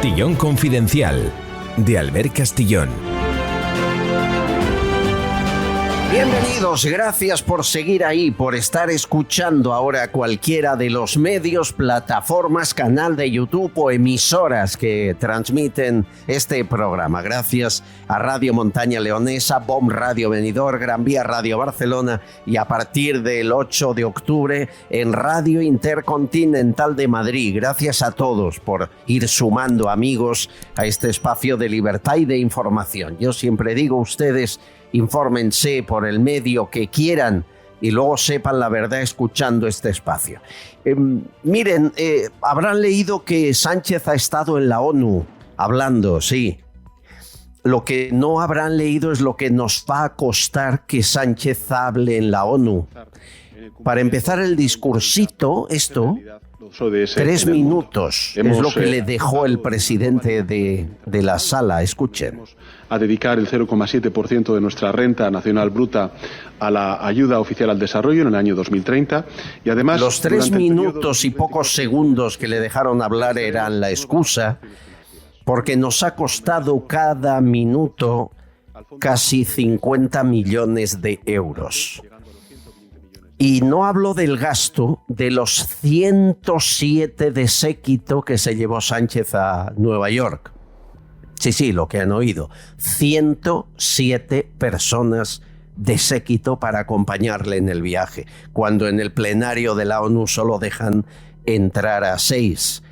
Castillón Confidencial, de Albert Castillón. Bienvenidos, gracias por seguir ahí, por estar escuchando ahora cualquiera de los medios, plataformas, canal de YouTube o emisoras que transmiten este programa. Gracias a Radio Montaña Leonesa, BOM Radio Benidorm, Gran Vía Radio Barcelona y a partir del 8 de octubre en Radio Intercontinental de Madrid. Gracias a todos por ir sumando amigos a este espacio de libertad y de información. Yo siempre digo, ustedes infórmense por el medio que quieran y luego sepan la verdad escuchando este espacio. Miren, habrán leído que Sánchez ha estado en la ONU hablando, sí. Lo que no habrán leído es lo que nos va a costar que Sánchez hable en la ONU. Para empezar el discursito, esto, 3 minutos, es lo que le dejó el presidente de la sala. Escuchen. A dedicar el 0,7% de nuestra renta nacional bruta a la ayuda oficial al desarrollo en el año 2030 y además... Los 3 minutos y pocos segundos que le dejaron hablar eran la excusa, porque nos ha costado cada minuto casi 50 millones de euros. Y no hablo del gasto de los 107 de séquito que se llevó Sánchez a Nueva York. Sí, lo que han oído. 107 personas de séquito para acompañarle en el viaje, cuando en el plenario de la ONU solo dejan entrar a 6.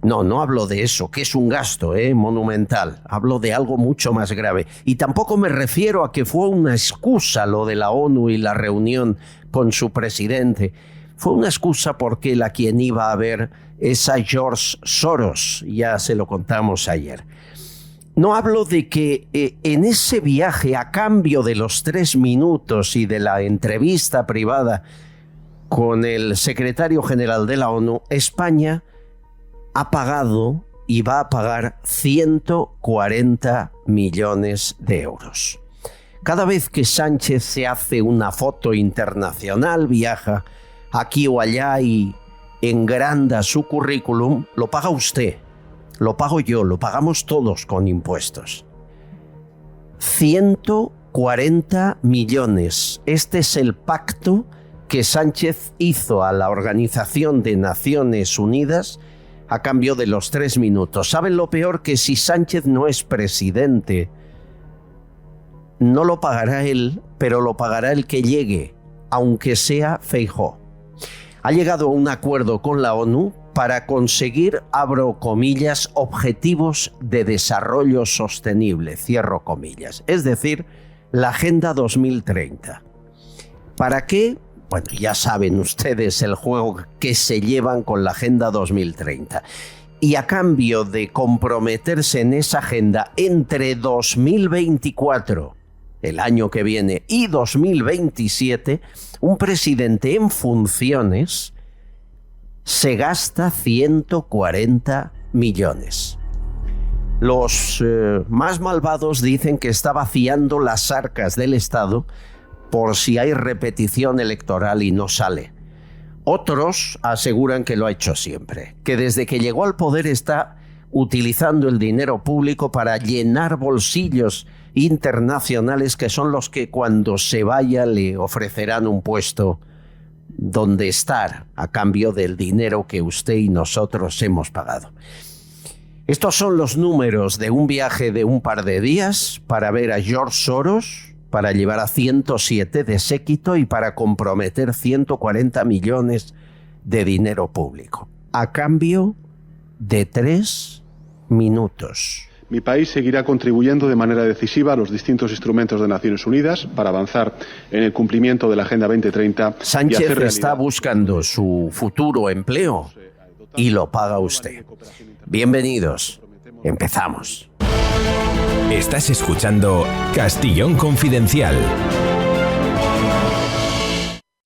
No hablo de eso, que es un gasto monumental. Hablo de algo mucho más grave. Y tampoco me refiero a que fue una excusa lo de la ONU y la reunión con su presidente. Fue una excusa porque la quien iba a ver es a George Soros. Ya se lo contamos ayer. No hablo de que en ese viaje, a cambio de los 3 minutos y de la entrevista privada con el secretario general de la ONU, España ha pagado y va a pagar 140 millones de euros. Cada vez que Sánchez se hace una foto internacional, viaja aquí o allá y engranda su currículum, lo paga usted, lo pago yo, lo pagamos todos con impuestos. 140 millones. Este es el pacto que Sánchez hizo a la Organización de Naciones Unidas a cambio de los 3 minutos. ¿Saben lo peor? Que si Sánchez no es presidente, no lo pagará él, pero lo pagará el que llegue, aunque sea Feijóo. Ha llegado a un acuerdo con la ONU para conseguir, abro comillas, objetivos de desarrollo sostenible, cierro comillas. Es decir, la Agenda 2030. ¿Para qué? Bueno, ya saben ustedes el juego que se llevan con la Agenda 2030. Y a cambio de comprometerse en esa agenda entre 2024, el año que viene, y 2027, un presidente en funciones se gasta 140 millones. Los más malvados dicen que está vaciando las arcas del Estado por si hay repetición electoral y no sale. Otros aseguran que lo ha hecho siempre, que desde que llegó al poder está utilizando el dinero público para llenar bolsillos internacionales que son los que cuando se vaya le ofrecerán un puesto donde estar a cambio del dinero que usted y nosotros hemos pagado. Estos son los números de un viaje de un par de días para ver a George Soros, para llevar a 107 de séquito y para comprometer 140 millones de dinero público, a cambio de 3 minutos. Mi país seguirá contribuyendo de manera decisiva a los distintos instrumentos de Naciones Unidas para avanzar en el cumplimiento de la Agenda 2030. Sánchez está buscando su futuro empleo y lo paga usted. Bienvenidos. Empezamos. Estás escuchando Castillón Confidencial.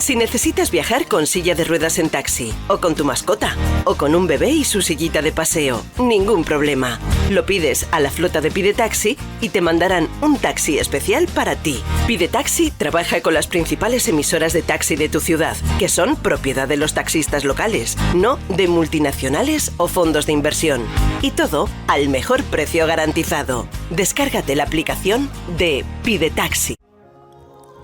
Si necesitas viajar con silla de ruedas en taxi, o con tu mascota, o con un bebé y su sillita de paseo, ningún problema. Lo pides a la flota de Pide Taxi y te mandarán un taxi especial para ti. Pide Taxi trabaja con las principales emisoras de taxi de tu ciudad, que son propiedad de los taxistas locales, no de multinacionales o fondos de inversión. Y todo al mejor precio garantizado. Descárgate la aplicación de Pide Taxi.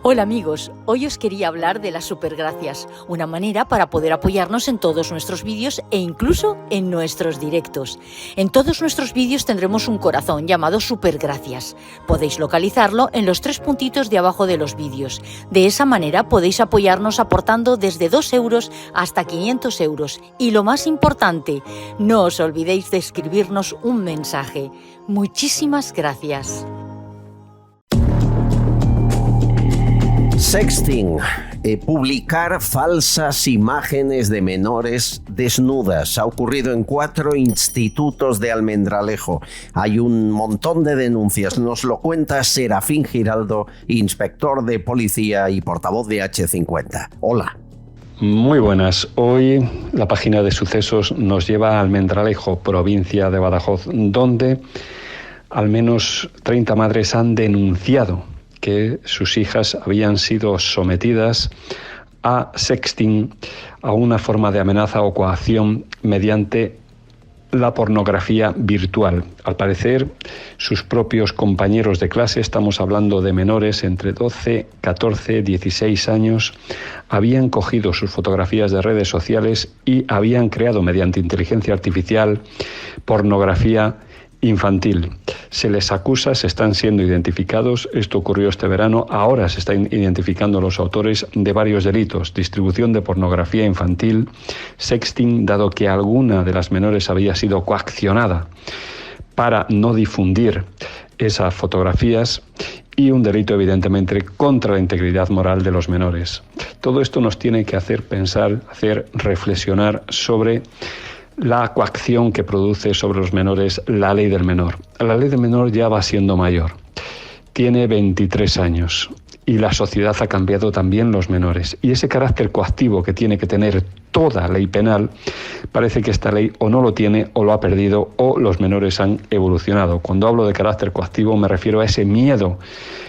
Hola amigos, hoy os quería hablar de las supergracias, una manera para poder apoyarnos en todos nuestros vídeos e incluso en nuestros directos. En todos nuestros vídeos tendremos un corazón llamado supergracias. Podéis localizarlo en los 3 puntitos de abajo de los vídeos. De esa manera podéis apoyarnos aportando desde 2 euros hasta 500 euros. Y lo más importante, no os olvidéis de escribirnos un mensaje. Muchísimas gracias. Sexting, publicar falsas imágenes de menores desnudas. Ha ocurrido en 4 institutos de Almendralejo. Hay un montón de denuncias. Nos lo cuenta Serafín Giraldo, inspector de policía y portavoz de H50. Hola. Muy buenas. Hoy la página de sucesos nos lleva a Almendralejo, provincia de Badajoz, donde al menos 30 madres han denunciado que sus hijas habían sido sometidas a sexting, a una forma de amenaza o coacción mediante la pornografía virtual. Al parecer, sus propios compañeros de clase, estamos hablando de menores entre 12, 14, 16 años, habían cogido sus fotografías de redes sociales y habían creado mediante inteligencia artificial pornografía infantil. Se les acusa, se están siendo identificados, esto ocurrió este verano, ahora se están identificando los autores de varios delitos: distribución de pornografía infantil, sexting, dado que alguna de las menores había sido coaccionada para no difundir esas fotografías, y un delito evidentemente contra la integridad moral de los menores. Todo esto nos tiene que hacer pensar, hacer reflexionar sobre la coacción que produce sobre los menores la ley del menor. La ley del menor ya va siendo mayor, tiene 23 años y la sociedad ha cambiado también los menores. Y ese carácter coactivo que tiene que tener toda ley penal, parece que esta ley o no lo tiene o lo ha perdido, o los menores han evolucionado. Cuando hablo de carácter coactivo me refiero a ese miedo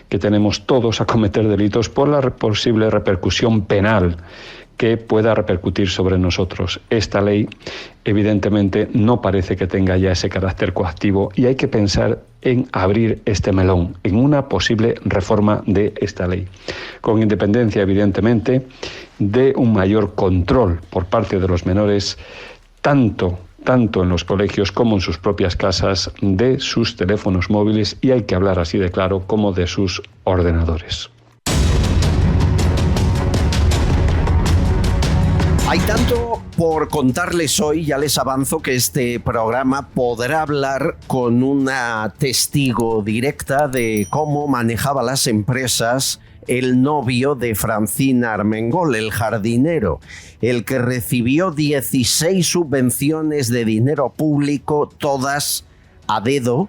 que tenemos todos a cometer delitos por la posible repercusión penal que pueda repercutir sobre nosotros. Esta ley evidentemente no parece que tenga ya ese carácter coactivo y hay que pensar en abrir este melón, en una posible reforma de esta ley, con independencia evidentemente de un mayor control por parte de los menores, tanto en los colegios como en sus propias casas, de sus teléfonos móviles, y hay que hablar así de claro, como de sus ordenadores. Hay tanto por contarles hoy, ya les avanzo que este programa podrá hablar con una testigo directa de cómo manejaba las empresas el novio de Francina Armengol, el jardinero, el que recibió 16 subvenciones de dinero público, todas a dedo,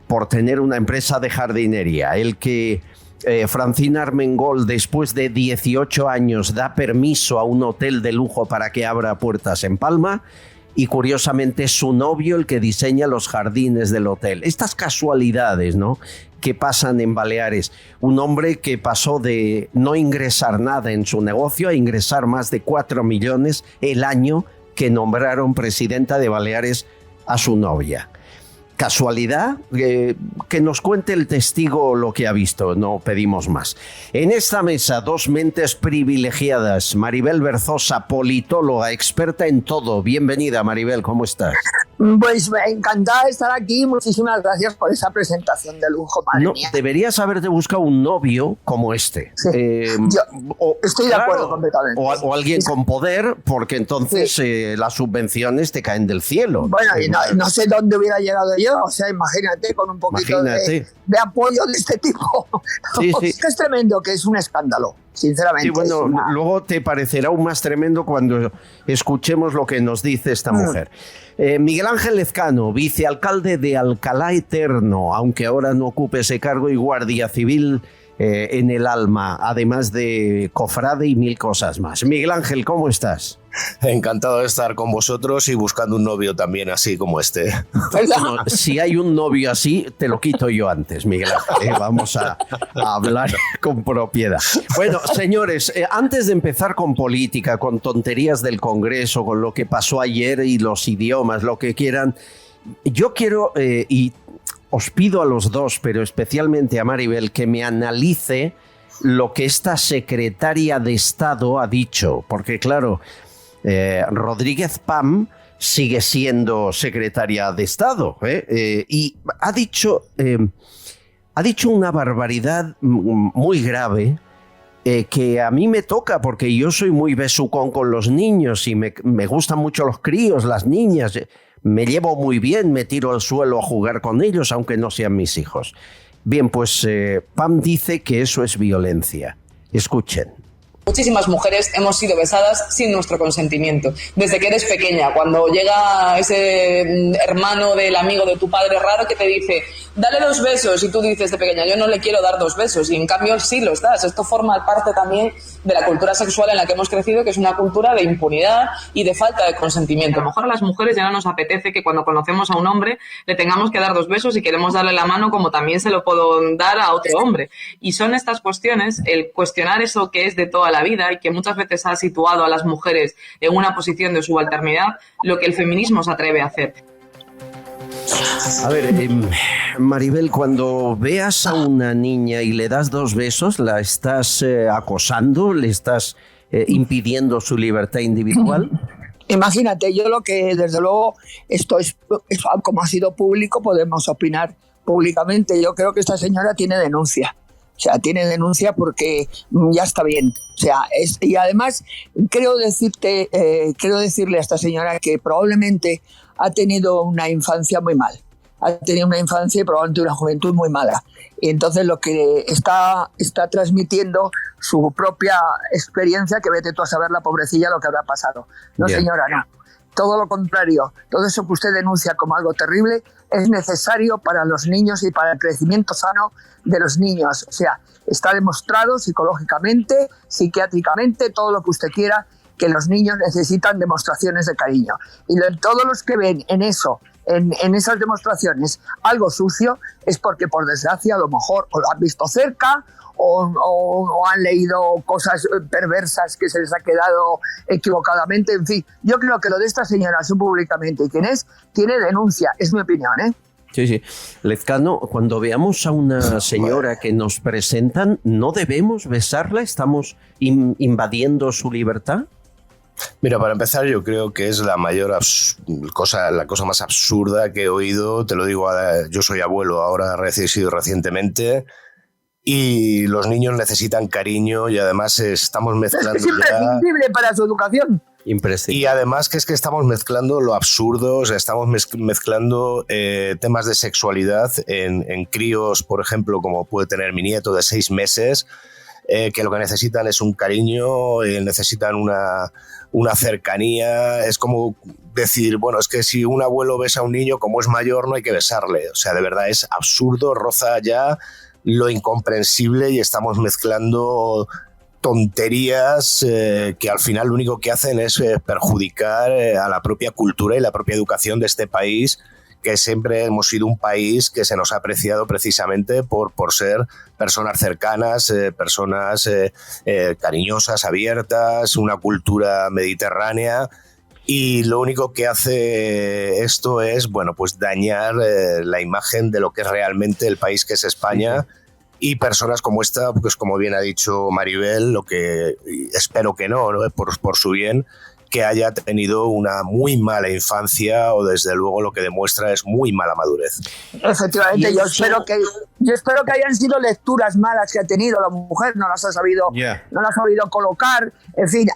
por tener una empresa de jardinería, el que Francina Armengol, después de 18 años, da permiso a un hotel de lujo para que abra puertas en Palma, y curiosamente es su novio el que diseña los jardines del hotel. Estas casualidades, ¿no?, que pasan en Baleares. Un hombre que pasó de no ingresar nada en su negocio a ingresar más de 4 millones el año que nombraron presidenta de Baleares a su novia. ¿Casualidad? Que nos cuente el testigo lo que ha visto, no pedimos más. En esta mesa, 2 mentes privilegiadas. Maribel Berzosa, politóloga, experta en todo. Bienvenida, Maribel, ¿cómo estás? Pues encantada de estar aquí. Muchísimas gracias por esa presentación de lujo, madre mía. Deberías haberte buscado un novio como este. Sí. Yo estoy de acuerdo completamente. O alguien con poder, porque entonces las subvenciones te caen del cielo. Bueno, y no sé dónde hubiera llegado yo. O sea, imagínate con un poquito de apoyo de este tipo. Sí. Es tremendo, que es un escándalo, sinceramente. Sí, bueno, luego te parecerá aún más tremendo cuando escuchemos lo que nos dice esta mujer. Miguel Ángel Lezcano, vicealcalde de Alcalá Eterno, aunque ahora no ocupe ese cargo, y guardia civil en el alma, además de cofrade y 1000 cosas más. Miguel Ángel, ¿cómo estás? Encantado de estar con vosotros y buscando un novio también así como este. Bueno, si hay un novio así, te lo quito yo antes, Miguel Ángel. Vamos a hablar con propiedad. Bueno, señores, antes de empezar con política, con tonterías del Congreso, con lo que pasó ayer y los idiomas, lo que quieran, yo quiero, y os pido a los dos, pero especialmente a Maribel, que me analice lo que esta secretaria de Estado ha dicho, porque claro, Rodríguez Pam sigue siendo secretaria de Estado, y ha dicho una barbaridad muy grave, que a mí me toca, porque yo soy muy besucón con los niños y me gustan mucho los críos, las niñas, me llevo muy bien, me tiro al suelo a jugar con ellos, aunque no sean mis hijos. Bien, pues Pam dice que eso es violencia. Escuchen. Muchísimas mujeres hemos sido besadas sin nuestro consentimiento. Desde que eres pequeña, cuando llega ese hermano del amigo de tu padre raro que te dice, dale 2 besos, y tú dices de pequeña, yo no le quiero dar 2 besos, y en cambio sí los das. Esto forma parte también de la cultura sexual en la que hemos crecido, que es una cultura de impunidad y de falta de consentimiento. A lo mejor a las mujeres ya no nos apetece que cuando conocemos a un hombre le tengamos que dar 2 besos y queremos darle la mano como también se lo puedo dar a otro hombre. Y son estas cuestiones, el cuestionar eso que es de toda la vida y que muchas veces ha situado a las mujeres en una posición de subalternidad, lo que el feminismo se atreve a hacer. A ver, Maribel, cuando veas a una niña y le das 2 besos, ¿la estás acosando? ¿Le estás impidiendo su libertad individual? Imagínate, yo lo que desde luego, esto es como ha sido público, podemos opinar públicamente. Yo creo que esta señora tiene denuncia. O sea, tiene denuncia porque ya está bien. O sea, y además quiero decirle a esta señora que probablemente ha tenido una infancia muy mal. Ha tenido una infancia y probablemente una juventud muy mala. Y entonces lo que está transmitiendo su propia experiencia, que vete tú a saber la pobrecilla lo que habrá pasado. No, bien. Señora, no. Todo lo contrario, todo eso que usted denuncia como algo terrible es necesario para los niños y para el crecimiento sano de los niños. O sea, está demostrado psicológicamente, psiquiátricamente, todo lo que usted quiera, que los niños necesitan demostraciones de cariño. Y todos los que ven en eso, en esas demostraciones, algo sucio, es porque por desgracia a lo mejor o lo han visto cerca o han leído cosas perversas que se les ha quedado equivocadamente. En fin, yo creo que lo de esta señora, públicamente, ¿quién es? Tiene denuncia, es mi opinión, ¿eh? Sí, sí. Lezcano, cuando veamos a una señora que nos presentan, ¿no debemos besarla? ¿Estamos invadiendo su libertad? Mira, para empezar, yo creo que es la cosa más absurda que he oído. Te lo digo, yo soy abuelo, ahora he sido recientemente, y los niños necesitan cariño y además estamos mezclando. Es imprescindible para su educación. Y además que estamos mezclando lo absurdo, o sea, estamos mezclando temas de sexualidad en críos, por ejemplo, como puede tener mi nieto de 6 meses, que lo que necesitan es un cariño, necesitan una cercanía. Es como decir, bueno, es que si un abuelo besa a un niño, como es mayor no hay que besarle. O sea, de verdad es absurdo, roza ya lo incomprensible y estamos mezclando tonterías que al final lo único que hacen es perjudicar a la propia cultura y la propia educación de este país, que siempre hemos sido un país que se nos ha apreciado precisamente por ser personas cercanas, personas cariñosas, abiertas, una cultura mediterránea. Y lo único que hace esto es, bueno, pues dañar la imagen de lo que es realmente el país que es España. Y personas como esta, pues como bien ha dicho Maribel, lo que espero que no, por su bien, que haya tenido una muy mala infancia o desde luego lo que demuestra es muy mala madurez. Efectivamente, yo espero que hayan sido lecturas malas que ha tenido la mujer, no las ha sabido colocar. En fin,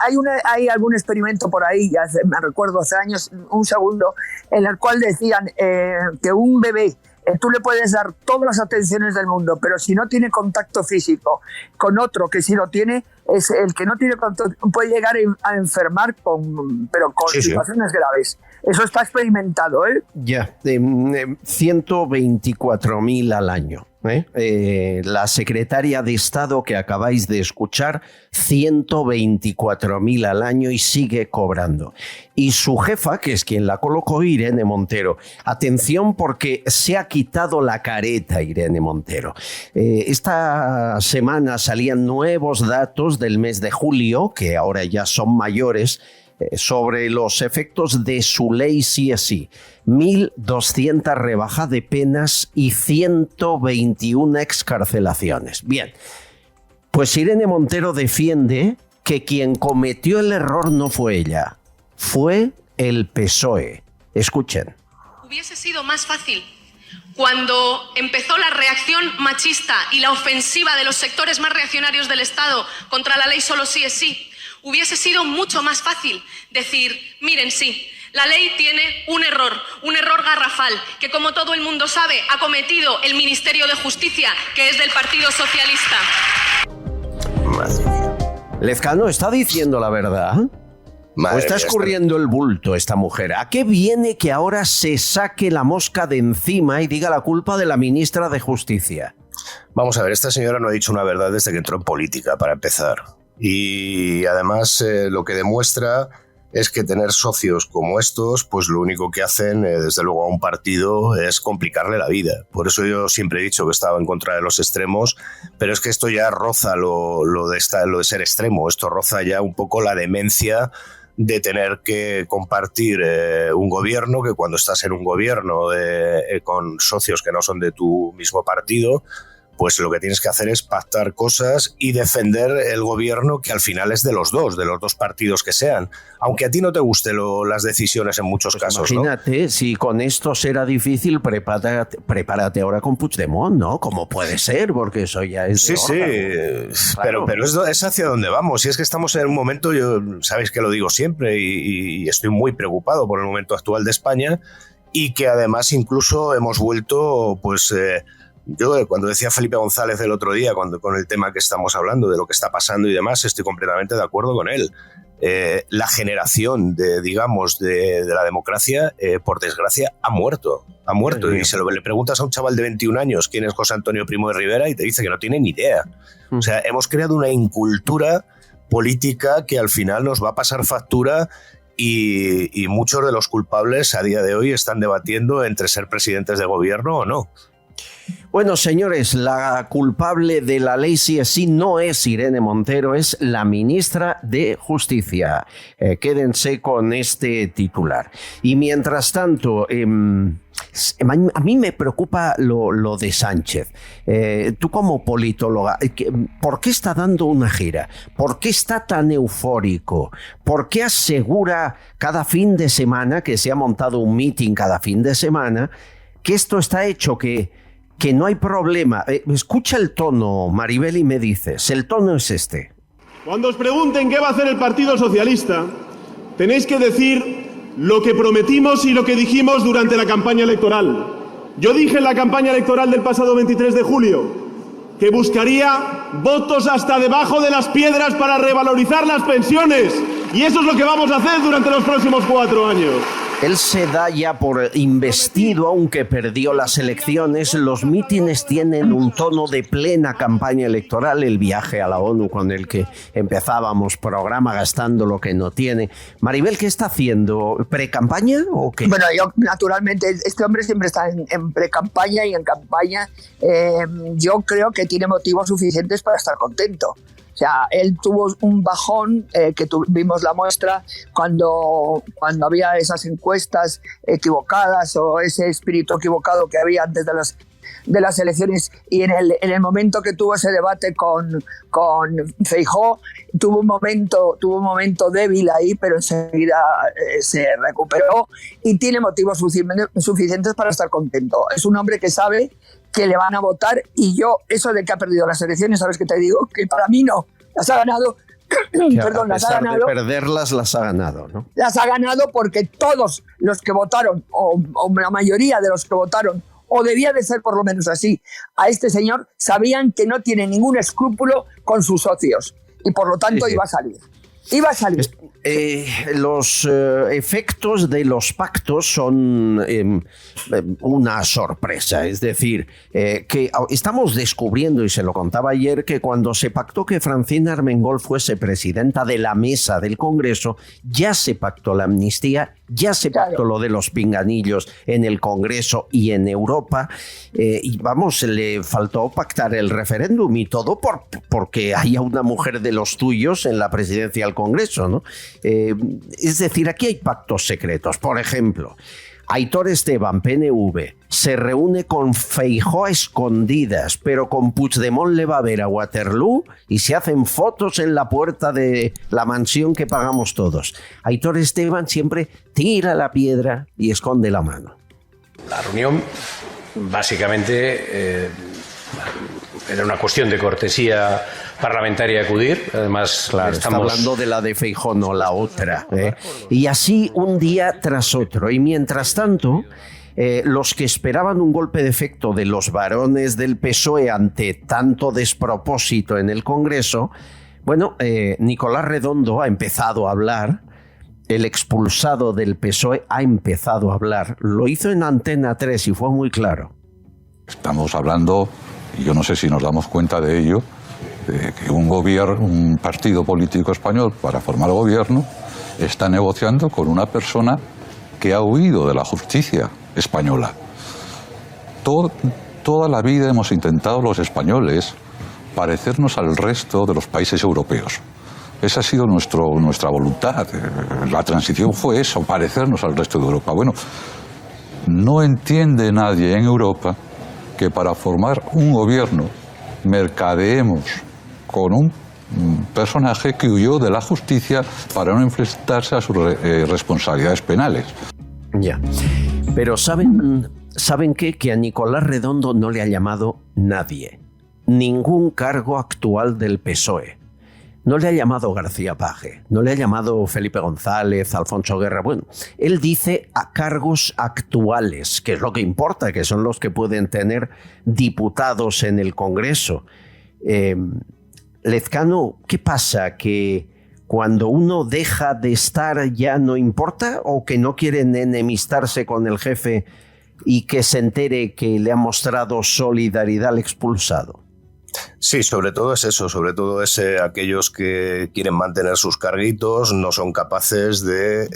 hay algún experimento por ahí, me recuerdo hace años, un segundo, en el cual decían que un bebé, tú le puedes dar todas las atenciones del mundo, pero si no tiene contacto físico con otro que sí lo tiene, es el que no tiene contacto, puede llegar a enfermar con situaciones graves. Eso está experimentado, ¿eh? Ya, 124.000 al año. La secretaria de Estado que acabáis de escuchar, 124.000 al año y sigue cobrando. Y su jefa, que es quien la colocó, Irene Montero. Atención porque se ha quitado la careta Irene Montero. Esta semana salían nuevos datos del mes de julio, que ahora ya son mayores, sobre los efectos de su ley sí. 1.200 rebajas de penas y 121 excarcelaciones. Bien, pues Irene Montero defiende que quien cometió el error no fue ella, fue el PSOE. Escuchen. Hubiese sido más fácil cuando empezó la reacción machista y la ofensiva de los sectores más reaccionarios del Estado contra la ley solo sí es sí. Hubiese sido mucho más fácil decir, miren, sí, la ley tiene un error garrafal, que como todo el mundo sabe, ha cometido el Ministerio de Justicia, que es del Partido Socialista. Madre mía. Lezcano, ¿está diciendo la verdad? ¿O está escurriendo el bulto esta mujer? ¿A qué viene que ahora se saque la mosca de encima y diga la culpa de la ministra de Justicia? Vamos a ver, esta señora no ha dicho una verdad desde que entró en política, para empezar. Y además lo que demuestra es que tener socios como estos, pues lo único que hacen, desde luego, a un partido es complicarle la vida. Por eso yo siempre he dicho que estaba en contra de los extremos, pero es que esto ya roza lo de ser extremo. Esto roza ya un poco la demencia de tener que compartir un gobierno, que cuando estás en un gobierno con socios que no son de tu mismo partido, pues lo que tienes que hacer es pactar cosas y defender el gobierno que al final es de los dos partidos que sean. Aunque a ti no te gusten las decisiones en muchos casos, imagínate, ¿no? Si con esto será difícil, prepárate ahora con Puigdemont, ¿no? ¿Cómo puede ser? Porque eso ya es... Sí, claro. pero es hacia donde vamos. Y es que estamos en un momento, yo sabéis que lo digo siempre, y estoy muy preocupado por el momento actual de España, y que además incluso hemos vuelto, pues... Yo, cuando decía Felipe González el otro día, con el tema que estamos hablando, de lo que está pasando y demás, estoy completamente de acuerdo con él. La generación de la democracia, por desgracia, ha muerto. Y le preguntas a un chaval de 21 años quién es José Antonio Primo de Rivera y te dice que no tiene ni idea. O sea, hemos creado una incultura política que al final nos va a pasar factura. Y muchos de los culpables a día de hoy están debatiendo entre ser presidentes de gobierno o no. Bueno, señores, la culpable de la ley sí es sí no es Irene Montero, es la ministra de Justicia. Quédense con este titular. Y mientras tanto, a mí me preocupa lo de Sánchez. Tú como politóloga, ¿por qué está dando una gira? ¿Por qué está tan eufórico? ¿Por qué asegura cada fin de semana, que se ha montado un meeting cada fin de semana, que esto está hecho, que no hay problema? Escucha el tono, Maribel, y me dices, el tono es este. Cuando os pregunten qué va a hacer el Partido Socialista, tenéis que decir lo que prometimos y lo que dijimos durante la campaña electoral. Yo dije en la campaña electoral del pasado 23 de julio que buscaría votos hasta debajo de las piedras para revalorizar las pensiones. Y eso es lo que vamos a hacer durante los próximos 4 años. Él se da ya por investido, aunque perdió las elecciones. Los mítines tienen un tono de plena campaña electoral. El viaje a la ONU con el que empezábamos programa, gastando lo que no tiene. Maribel, ¿qué está haciendo? ¿Precampaña o qué? Bueno, yo naturalmente, este hombre siempre está en precampaña y en campaña. Yo creo que tiene motivos suficientes para estar contento. O sea, él tuvo un bajón, que tuvimos la muestra cuando había esas encuestas equivocadas o ese espíritu equivocado que había antes de las elecciones, y en el momento que tuvo ese debate con Feijóo, tuvo un momento débil ahí, pero enseguida se recuperó y tiene motivos suficientes para estar contento. Es un hombre que sabe que le van a votar, y yo, eso de que ha perdido las elecciones, ¿sabes qué te digo? Que para mí no, las ha ganado. Perdón, las ha ganado. De perderlas, las ha ganado, ¿no? Las ha ganado porque todos los que votaron, o la mayoría de los que votaron, o debía de ser por lo menos así, a este señor, sabían que no tiene ningún escrúpulo con sus socios y por lo tanto iba a salir. Iba a salir. Los efectos de los pactos son una sorpresa. Es decir, que estamos descubriendo, y se lo contaba ayer, que cuando se pactó que Francina Armengol fuese presidenta de la mesa del Congreso, ya se pactó la amnistía, ya se pactó lo de los pinganillos en el Congreso y en Europa, y vamos, le faltó pactar el referéndum y todo porque haya una mujer de los tuyos en la presidencia del Congreso, ¿no? Es decir, aquí hay pactos secretos. Por ejemplo, Aitor Esteban, PNV, se reúne con Feijóo a escondidas, pero con Puigdemont le va a ver a Waterloo y se hacen fotos en la puerta de la mansión que pagamos todos. Aitor Esteban siempre tira la piedra y esconde la mano. La reunión, básicamente, era una cuestión de cortesía parlamentaria acudir. Además, claro, estamos hablando de la de Feijóo, no la otra. Y así un día tras otro. Y mientras tanto, los que esperaban un golpe de efecto de los varones del PSOE ante tanto despropósito en el Congreso, bueno, Nicolás Redondo ha empezado a hablar. El expulsado del PSOE ha empezado a hablar. Lo hizo en Antena 3 y fue muy claro. Estamos hablando, y yo no sé si nos damos cuenta de ello, de que un partido político español, para formar gobierno, está negociando con una persona que ha huido de la justicia española. Toda la vida hemos intentado los españoles parecernos al resto de los países europeos. Esa ha sido nuestra voluntad. La transición fue eso, parecernos al resto de Europa. Bueno, no entiende nadie en Europa que para formar un gobierno mercadeemos con un personaje que huyó de la justicia para no enfrentarse a sus responsabilidades penales. Ya, pero ¿saben qué? Que a Nicolás Redondo no le ha llamado nadie, ningún cargo actual del PSOE. No le ha llamado García Page, no le ha llamado Felipe González, Alfonso Guerra. Bueno, él dice a cargos actuales, que es lo que importa, que son los que pueden tener diputados en el Congreso. Lezcano, ¿qué pasa? ¿Que cuando uno deja de estar ya no importa? ¿O que no quieren enemistarse con el jefe y que se entere que le ha mostrado solidaridad al expulsado? Sí, sobre todo es eso, sobre todo es aquellos que quieren mantener sus carguitos, no son capaces de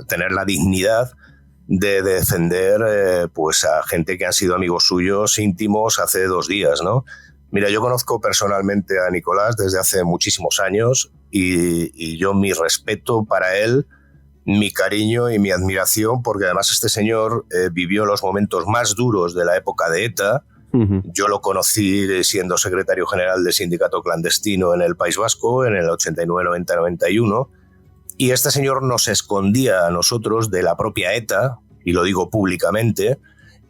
tener la dignidad de defender pues a gente que han sido amigos suyos íntimos hace 2 días, ¿no? Mira, yo conozco personalmente a Nicolás desde hace muchísimos años y yo mi respeto para él, mi cariño y mi admiración, porque además este señor vivió los momentos más duros de la época de ETA. Yo lo conocí siendo secretario general del sindicato clandestino en el País Vasco en el 89, 90, 91 y este señor nos escondía a nosotros de la propia ETA, y lo digo públicamente,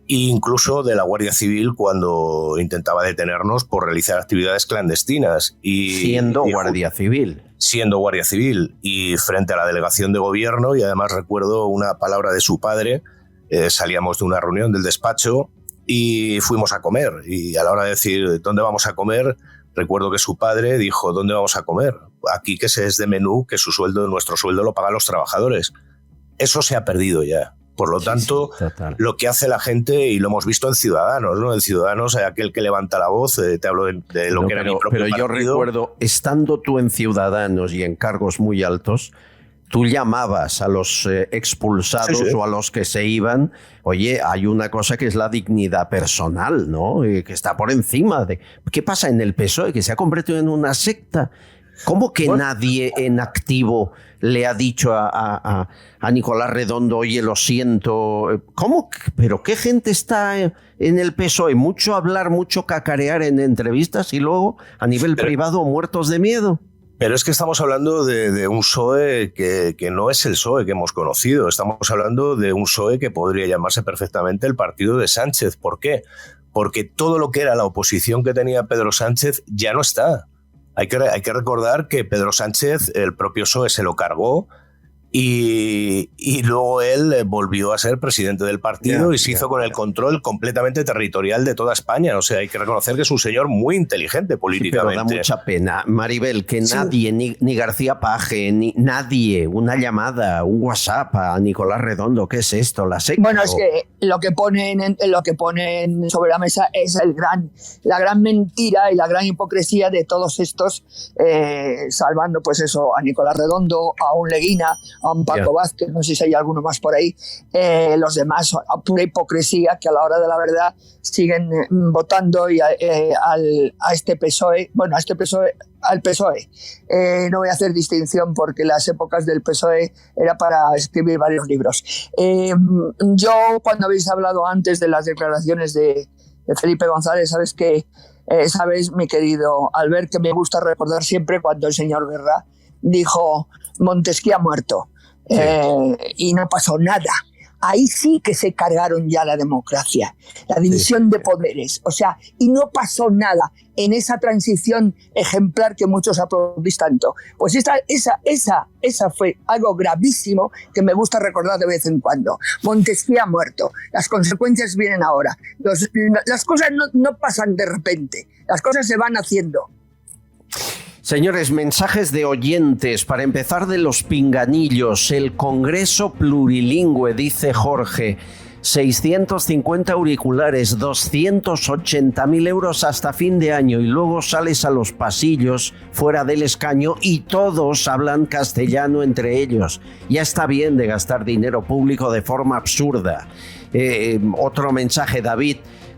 e incluso de la Guardia Civil cuando intentaba detenernos por realizar actividades clandestinas. Siendo Guardia Civil. Siendo Guardia Civil y frente a la delegación de gobierno, y además recuerdo una palabra de su padre, salíamos de una reunión del despacho y fuimos a comer, y a la hora de decir ¿dónde vamos a comer? Recuerdo que su padre dijo ¿dónde vamos a comer? Aquí que se es de menú, que nuestro sueldo lo pagan los trabajadores. Eso se ha perdido ya. Por lo tanto, lo que hace la gente, y lo hemos visto en Ciudadanos, ¿no? En Ciudadanos, aquel que levanta la voz, te hablo de lo que era mi propio partido. Yo recuerdo, estando tú en Ciudadanos y en cargos muy altos, tú llamabas a los expulsados o a los que se iban, oye, hay una cosa que es la dignidad personal, ¿no? Que está por encima de... ¿Qué pasa en el PSOE? Que se ha convertido en una secta. ¿Cómo que nadie en activo le ha dicho a Nicolás Redondo, oye, lo siento? ¿Cómo? ¿Pero qué gente está en el PSOE? Mucho hablar, mucho cacarear en entrevistas y luego a nivel privado muertos de miedo. Pero es que estamos hablando de un PSOE que no es el PSOE que hemos conocido. Estamos hablando de un PSOE que podría llamarse perfectamente el partido de Sánchez. ¿Por qué? Porque todo lo que era la oposición que tenía Pedro Sánchez ya no está. Hay que recordar que Pedro Sánchez, el propio PSOE, se lo cargó Y luego él volvió a ser presidente del partido y se hizo con el control completamente territorial de toda España. O sea, hay que reconocer que es un señor muy inteligente políticamente. Sí, pero da mucha pena, Maribel, que nadie, ni García Paje, ni nadie, una llamada, un WhatsApp a Nicolás Redondo, ¿qué es esto? ¿La secta? Bueno, es que lo que ponen sobre la mesa es la gran mentira y la gran hipocresía de todos estos, salvando pues eso, a Nicolás Redondo, a un Leguina, a un Paco Vázquez, no sé si hay alguno más por ahí, los demás a pura hipocresía que a la hora de la verdad siguen votando y a este PSOE, bueno, al PSOE. No voy a hacer distinción porque las épocas del PSOE era para escribir varios libros. Yo, cuando habéis hablado antes de las declaraciones de Felipe González, sabes, mi querido Albert, que me gusta recordar siempre cuando el señor Guerra dijo Montesquieu ha muerto. Sí. Y no pasó nada. Ahí sí que se cargaron ya la democracia, la división de poderes, o sea, y no pasó nada en esa transición ejemplar que muchos aplaudís tanto. Pues esa fue algo gravísimo que me gusta recordar de vez en cuando. Montesquieu ha muerto, las consecuencias vienen ahora. Las cosas no pasan de repente, las cosas se van haciendo. Señores, mensajes de oyentes. Para empezar, de los pinganillos. El Congreso Plurilingüe, dice Jorge. 650 auriculares, 280.000 euros hasta fin de año, y luego sales a los pasillos fuera del escaño y todos hablan castellano entre ellos. Ya está bien de gastar dinero público de forma absurda. Otro mensaje, David.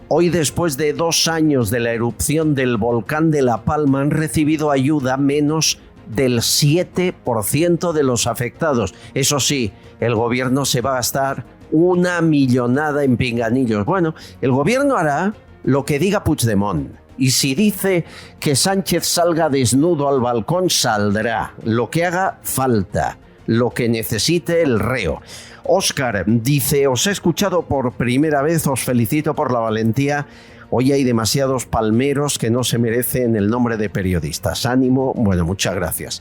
Hoy, después de 2 años de la erupción del volcán de La Palma, han recibido ayuda menos del 7% de los afectados. Eso sí, el gobierno se va a gastar una millonada en pinganillos. Bueno, el gobierno hará lo que diga Puigdemont. Y si dice que Sánchez salga desnudo al balcón, saldrá. Lo que haga falta, lo que necesite el reo. Óscar dice, os he escuchado por primera vez, os felicito por la valentía. Hoy hay demasiados palmeros que no se merecen el nombre de periodistas. Ánimo, bueno, muchas gracias.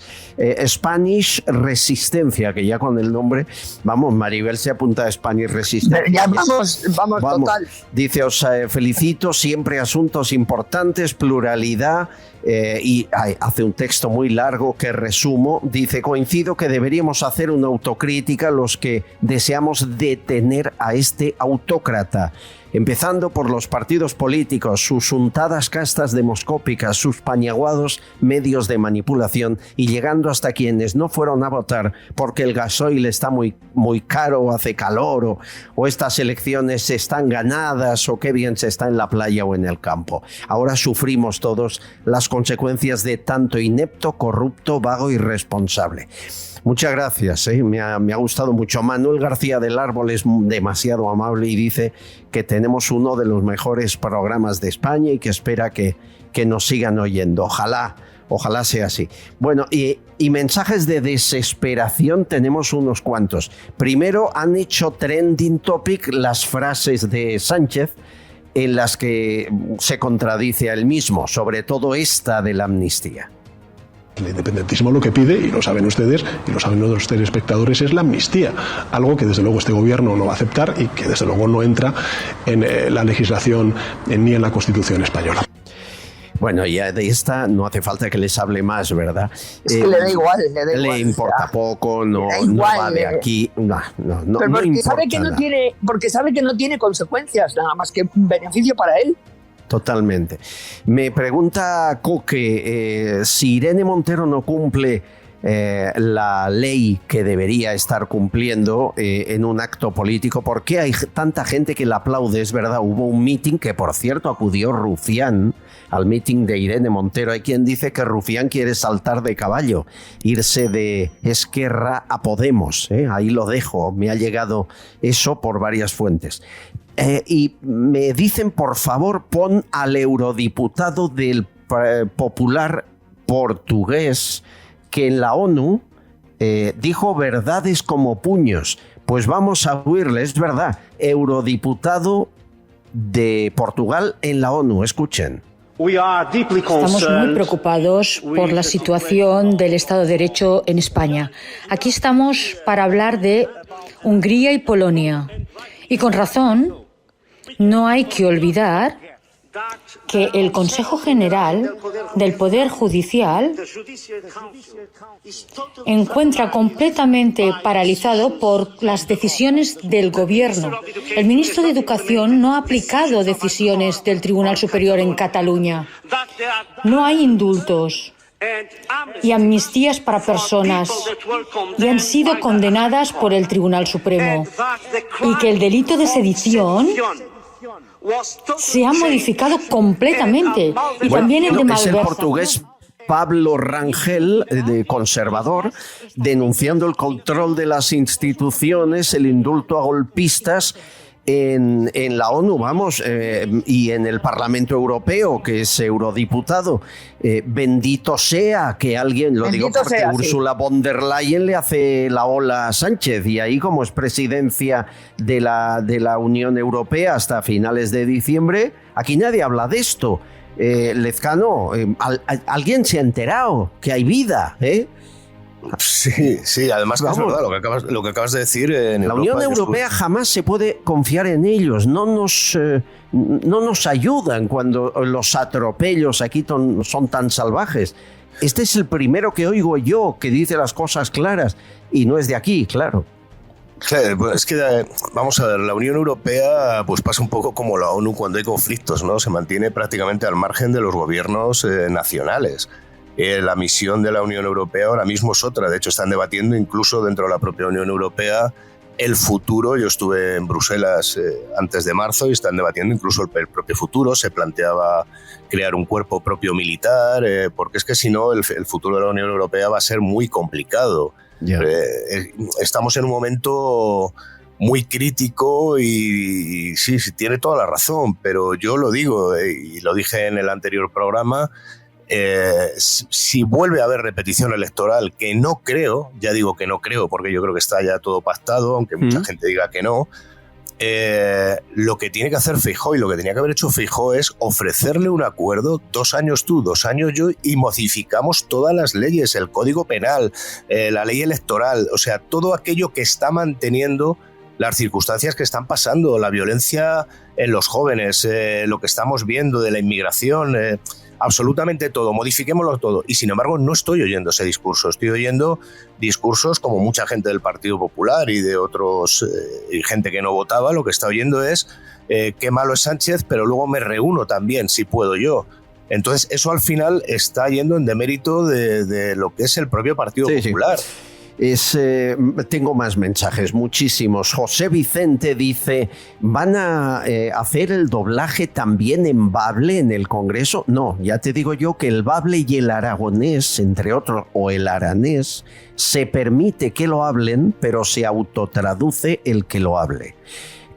Spanish Resistencia, que ya con el nombre, vamos, Maribel se apunta a Spanish Resistencia. Ya vamos total. Dice, os felicito, siempre asuntos importantes, pluralidad. Y hace un texto muy largo que resumo. Dice, coincido que deberíamos hacer una autocrítica los que deseamos detener a este autócrata, empezando por los partidos políticos, sus untadas castas demoscópicas, sus pañaguados medios de manipulación, y llegando hasta quienes no fueron a votar porque el gasoil está muy, muy caro, hace calor, o estas elecciones están ganadas, o qué bien se está en la playa o en el campo. Ahora sufrimos todos las consecuencias de tanto inepto, corrupto, vago y irresponsable. Muchas gracias, me ha gustado mucho. Manuel García del Árbol es demasiado amable y dice que tenemos uno de los mejores programas de España y que espera que nos sigan oyendo. Ojalá sea así. Bueno, y mensajes de desesperación tenemos unos cuantos. Primero, han hecho trending topic las frases de Sánchez en las que se contradice a él mismo, sobre todo esta de la amnistía. El independentismo lo que pide, y lo saben ustedes y lo saben los telespectadores, es la amnistía, algo que desde luego este gobierno no va a aceptar y que desde luego no entra en la legislación ni en la Constitución española. Bueno, ya de esta no hace falta que les hable más, ¿verdad? Es que le da igual. Le importa poco, no va de aquí. No porque importa sabe que nada. porque sabe que no tiene consecuencias, nada más que un beneficio para él. Totalmente. Me pregunta Coque, si Irene Montero no cumple la ley que debería estar cumpliendo en un acto político, ¿por qué hay tanta gente que la aplaude? Es verdad, hubo un meeting que, por cierto, acudió Rufián al meeting de Irene Montero. Hay quien dice que Rufián quiere saltar de caballo, irse de Esquerra a Podemos. Ahí lo dejo, me ha llegado eso por varias fuentes. Y me dicen, por favor, pon al eurodiputado del Popular portugués que en la ONU dijo verdades como puños. Pues vamos a oírle, es verdad, eurodiputado de Portugal en la ONU, escuchen. Estamos muy preocupados por la situación del Estado de Derecho en España. Aquí estamos para hablar de Hungría y Polonia. Y con razón, no hay que olvidar que el Consejo General del Poder Judicial encuentra completamente paralizado por las decisiones del Gobierno. El ministro de Educación no ha aplicado decisiones del Tribunal Superior en Cataluña. No hay indultos y amnistías para personas y han sido condenadas por el Tribunal Supremo. Y que el delito de sedición se ha modificado completamente. Y también el de malversación. Es el portugués Pablo Rangel, de conservador, denunciando el control de las instituciones, el indulto a golpistas en la ONU, y en el Parlamento Europeo, que es eurodiputado. Bendito sea que alguien, lo digo porque Ursula von der Leyen le hace la ola a Sánchez, y ahí, como es presidencia de la Unión Europea hasta finales de diciembre, aquí nadie habla de esto. Lezcano, alguien se ha enterado que hay vida, ¿eh? Sí, además que es verdad lo que acabas de decir. La Unión Europea jamás se puede confiar en ellos, no nos ayudan cuando los atropellos aquí son tan salvajes. Este es el primero que oigo yo que dice las cosas claras, y no es de aquí, claro. Es que, vamos a ver, la Unión Europea pues pasa un poco como la ONU cuando hay conflictos, ¿no? Se mantiene prácticamente al margen de los gobiernos nacionales. La misión de la Unión Europea ahora mismo es otra. De hecho, están debatiendo incluso dentro de la propia Unión Europea el futuro. Yo estuve en Bruselas antes de marzo y están debatiendo incluso el propio futuro. Se planteaba crear un cuerpo propio militar, porque es que si no el futuro de la Unión Europea va a ser muy complicado. Yeah. Estamos en un momento muy crítico y sí, tiene toda la razón, pero yo lo digo y lo dije en el anterior programa. Si vuelve a haber repetición electoral, que no creo, ya digo que no creo porque yo creo que está ya todo pactado, aunque mucha gente diga que no, lo que tiene que hacer Feijóo y lo que tenía que haber hecho Feijóo es ofrecerle un acuerdo, 2 años tú, 2 años yo, y modificamos todas las leyes, el Código Penal, la ley electoral, o sea, todo aquello que está manteniendo las circunstancias que están pasando, la violencia en los jóvenes, lo que estamos viendo de la inmigración, absolutamente todo, modifiquémoslo todo. Y sin embargo no estoy oyendo ese discurso, estoy oyendo discursos como mucha gente del Partido Popular y de otros, y gente que no votaba, lo que está oyendo es qué malo es Sánchez, pero luego me reúno también, si puedo yo. Entonces eso al final está yendo en demérito de lo que es el propio Partido Popular. Sí. Tengo más mensajes, muchísimos. José Vicente dice, ¿van a hacer el doblaje también en bable en el Congreso? No, ya te digo yo que el bable y el aragonés, entre otros, o el aranés, se permite que lo hablen, pero se autotraduce el que lo hable.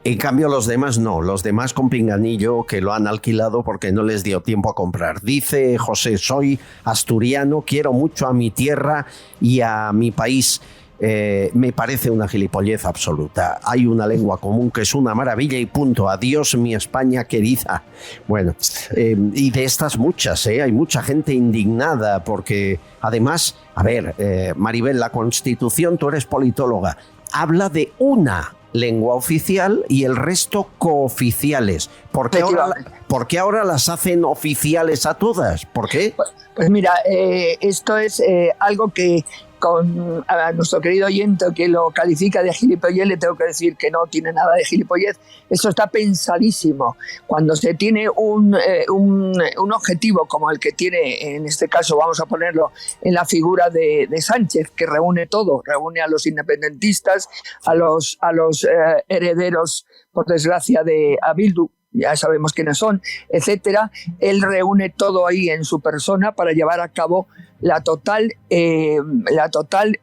En cambio los demás no, los demás con pinganillo que lo han alquilado porque no les dio tiempo a comprar. Dice José, soy asturiano, quiero mucho a mi tierra y a mi país. Me parece una gilipollez absoluta. Hay una lengua común que es una maravilla y punto. Adiós mi España querida. Bueno, y de estas muchas, hay mucha gente indignada porque además, a ver, Maribel, la Constitución, tú eres politóloga, habla de una lengua oficial y el resto cooficiales. ¿Por qué ahora las hacen oficiales a todas? ¿Por qué? Pues mira, esto es algo que a nuestro querido oyente que lo califica de gilipollez le tengo que decir que no tiene nada de gilipollez. Esto está pensadísimo. Cuando se tiene un objetivo como el que tiene, en este caso vamos a ponerlo en la figura de Sánchez, que reúne todo, reúne a los independentistas, a los herederos, por desgracia, de Bildu, ya sabemos quiénes son, etcétera. Él reúne todo ahí en su persona para llevar a cabo la total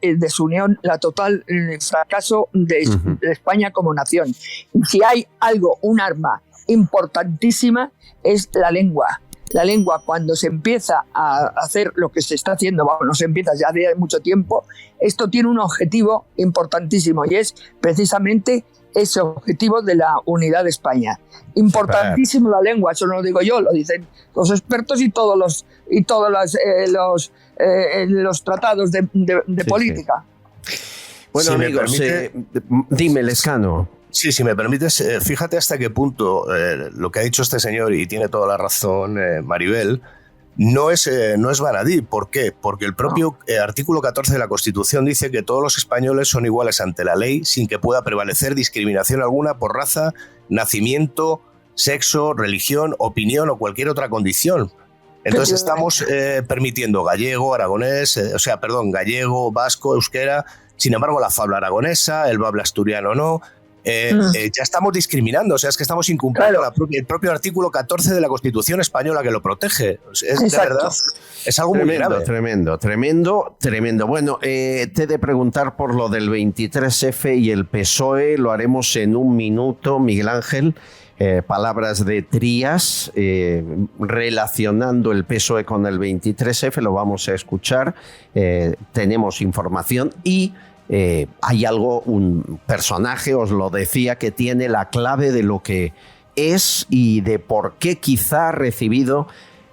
desunión, la total fracaso de España como nación. Si hay algo, un arma importantísima, es la lengua. La lengua, cuando se empieza a hacer lo que se está haciendo, no se empieza ya de mucho tiempo, esto tiene un objetivo importantísimo y es precisamente ese objetivo de la unidad de España. Importantísimo la lengua, eso no lo digo yo, lo dicen los expertos y todos los tratados de política. Sí. Bueno, si amigos, dime, Lescano. Sí, si me permites, fíjate hasta qué punto lo que ha dicho este señor, y tiene toda la razón Maribel, no es baladí. ¿Por qué? Porque el propio artículo 14 de la Constitución dice que todos los españoles son iguales ante la ley sin que pueda prevalecer discriminación alguna por raza, nacimiento, sexo, religión, opinión o cualquier otra condición. Entonces estamos permitiendo gallego, aragonés, gallego, vasco, euskera. Sin embargo, la fabla aragonesa, el bable asturiano no. Ya estamos discriminando, o sea, es que estamos incumpliendo el propio artículo 14 de la Constitución española que lo protege. De verdad, es algo muy grave. Tremendo. Bueno, te he de preguntar por lo del 23F y el PSOE, lo haremos en un minuto, Miguel Ángel. Palabras de Trías relacionando el PSOE con el 23F, lo vamos a escuchar, tenemos información y hay un personaje, os lo decía, que tiene la clave de lo que es y de por qué quizá ha recibido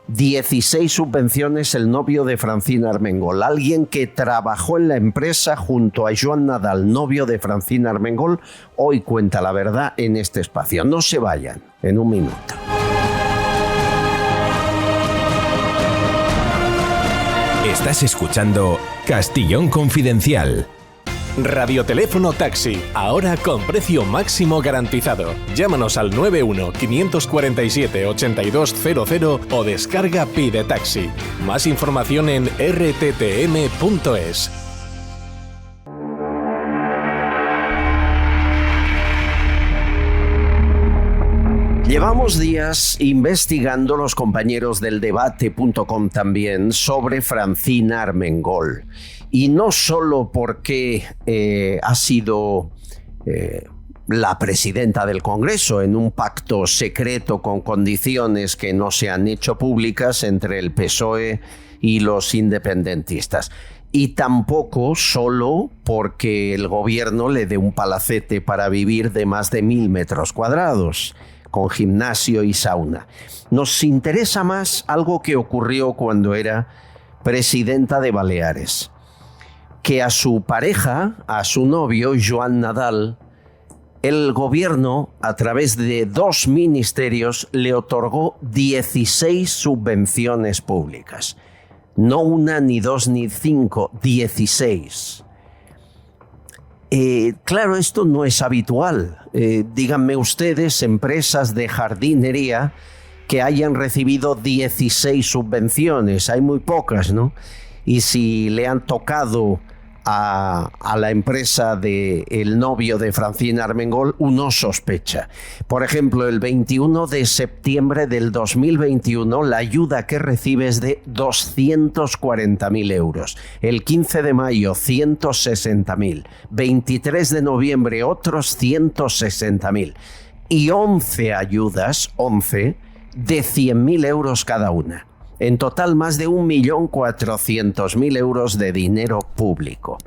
16 subvenciones el novio de Francina Armengol, alguien que trabajó en la empresa junto a Joan Nadal, novio de Francina Armengol, hoy cuenta la verdad en este espacio. No se vayan, en un minuto. Estás escuchando Castellón Confidencial. Radioteléfono Taxi, ahora con precio máximo garantizado. Llámanos al 91-547-8200 o descarga Pide Taxi. Más información en rttm.es. Llevamos días investigando, los compañeros del debate.com también, sobre Francina Armengol. Y no solo porque ha sido la presidenta del Congreso en un pacto secreto con condiciones que no se han hecho públicas entre el PSOE y los independentistas. Y tampoco solo porque el gobierno le dé un palacete para vivir de más de 1.000 metros cuadrados, con gimnasio y sauna. Nos interesa más algo que ocurrió cuando era presidenta de Baleares. Que a su pareja, a su novio, Joan Nadal, el gobierno, a través de 2 ministerios, le otorgó 16 subvenciones públicas. No 1, ni 2, ni 5, 16. Claro, esto no es habitual. Díganme ustedes, empresas de jardinería que hayan recibido 16 subvenciones. Hay muy pocas, ¿no? Y si le han tocado a la empresa del novio de Francina Armengol, uno sospecha. Por ejemplo, el 21 de septiembre del 2021, la ayuda que recibe es de 240.000 euros. El 15 de mayo, 160.000. 23 de noviembre, otros 160.000. Y 11 ayudas, 11, de 100.000 euros cada una. En total, más de 1.400.000 euros de dinero público.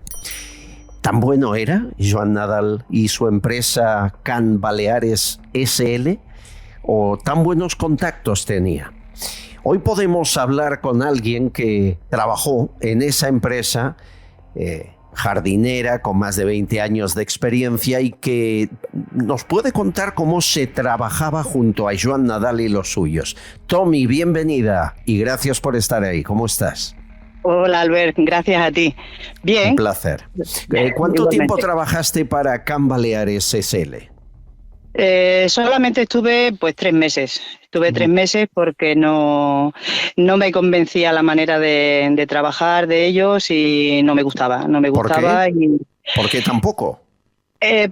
¿Tan bueno era Joan Nadal y su empresa Can Baleares SL? ¿O tan buenos contactos tenía? Hoy podemos hablar con alguien que trabajó en esa empresa, jardinera, con más de 20 años de experiencia, y que nos puede contar cómo se trabajaba junto a Joan Nadal y los suyos. Tommy, bienvenida y gracias por estar ahí. ¿Cómo estás? Hola, Albert, gracias a ti. Bien. Un placer. ¿Cuánto tiempo trabajaste para Can Baleares SL? Solamente estuve 3 meses. Estuve 3 meses porque no me convencía la manera de trabajar de ellos y no me gustaba. ¿Por qué tampoco?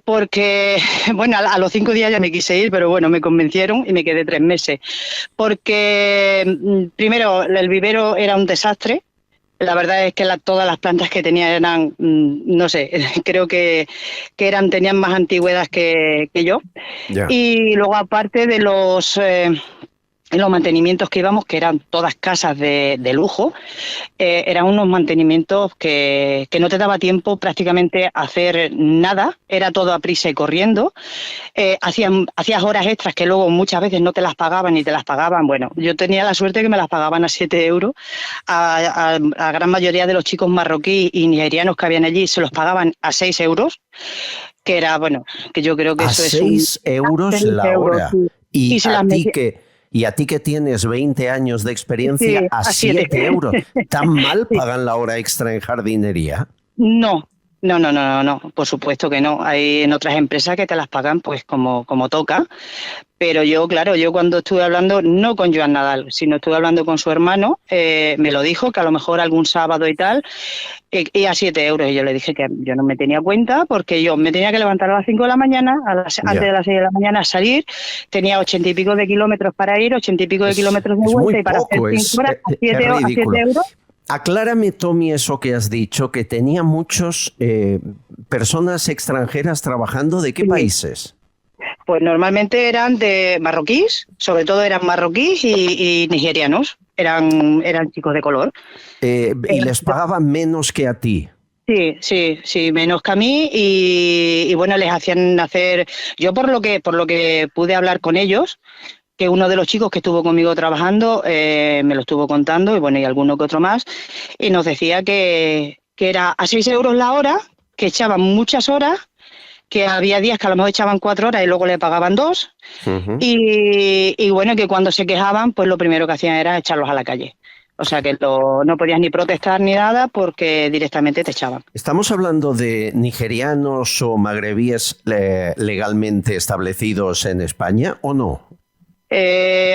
Porque, bueno, a los 5 días ya me quise ir, pero bueno, me convencieron y me quedé 3 meses. Porque, primero, el vivero era un desastre. La verdad es que todas las plantas que tenía eran, no sé, creo que tenían más antigüedad que yo. Yeah. Y luego, aparte de los en los mantenimientos que íbamos, que eran todas casas de lujo, eran unos mantenimientos que no te daba tiempo prácticamente a hacer nada, era todo a prisa y corriendo. Hacías horas extras que luego muchas veces no te las pagaban y te las pagaban. Bueno, yo tenía la suerte que me las pagaban a 7 euros. A la gran mayoría de los chicos marroquíes y nigerianos que habían allí se los pagaban a 6 euros, que era, bueno, que yo creo que a eso es 6 euros la hora. Sí. Y a ti que tienes 20 años de experiencia, Sí, a a 7. 7 euros. ¿Tan mal pagan la hora extra en jardinería? No, por supuesto que no. Hay en otras empresas que te las pagan pues como toca, pero yo cuando estuve hablando, no con Joan Nadal, sino estuve hablando con su hermano, me lo dijo, que a lo mejor algún sábado y tal, y a 7 euros, y yo le dije que yo no me tenía cuenta, porque yo me tenía que levantar a las 5 de la mañana, antes de las 6 de la mañana salir, tenía 80 y pico de kilómetros para ir, 80 y pico de kilómetros de vuelta, y para hacer 5 horas a 7 euros. Aclárame, Tommy, eso que has dicho, que tenía muchos personas extranjeras trabajando. ¿De qué países? Pues normalmente eran de marroquíes, sobre todo eran marroquíes y nigerianos, eran chicos de color. Y les pagaban menos que a ti. Sí, menos que a mí y bueno, les hacían hacer, yo por lo que pude hablar con ellos, que uno de los chicos que estuvo conmigo trabajando me lo estuvo contando, y bueno, y alguno que otro más, y nos decía que era a 6 euros la hora, que echaban muchas horas, que había días que a lo mejor echaban 4 horas y luego le pagaban 2, y bueno, que cuando se quejaban, pues lo primero que hacían era echarlos a la calle. O sea que no podías ni protestar ni nada porque directamente te echaban. ¿Estamos hablando de nigerianos o magrebíes legalmente establecidos en España o no?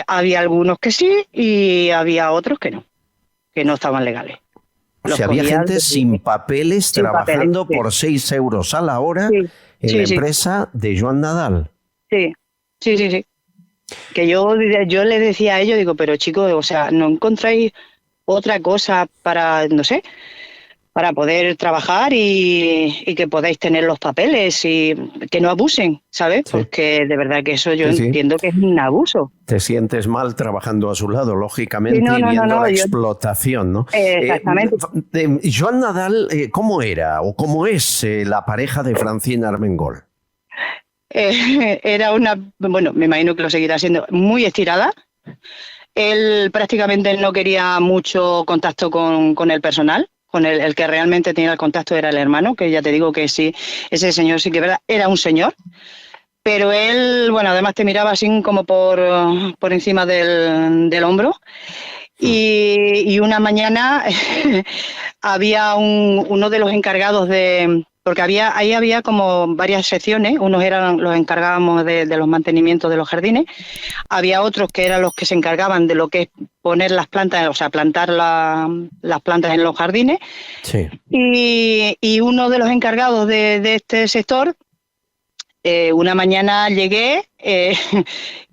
Había algunos que sí y había otros que no estaban legales. O sea, había gente sin papeles trabajando por 6 euros a la hora en la empresa de Joan Nadal. Sí. Que yo le decía a ellos, digo, pero chicos, o sea, ¿no encontráis otra cosa para, no sé, para poder trabajar y que podáis tener los papeles y que no abusen, ¿sabes? Sí. Porque de verdad que eso yo entiendo que es un abuso. Te sientes mal trabajando a su lado, lógicamente, y viendo la explotación, ¿no? Exactamente. Joan Nadal, ¿cómo era o cómo es la pareja de Francine Armengol? Era bueno, me imagino que lo seguirá siendo, muy estirada. Él prácticamente no quería mucho contacto con el personal. Con el que realmente tenía el contacto era el hermano, que ya te digo que sí, ese señor sí que era un señor, pero él, bueno, además te miraba así como por encima del hombro, y una mañana había uno de los encargados porque ahí había como varias secciones, unos eran los encargábamos de los mantenimientos de los jardines, había otros que eran los que se encargaban de lo que es poner las plantas, o sea, plantar las plantas en los jardines. Sí. Y uno de los encargados de este sector, una mañana llegué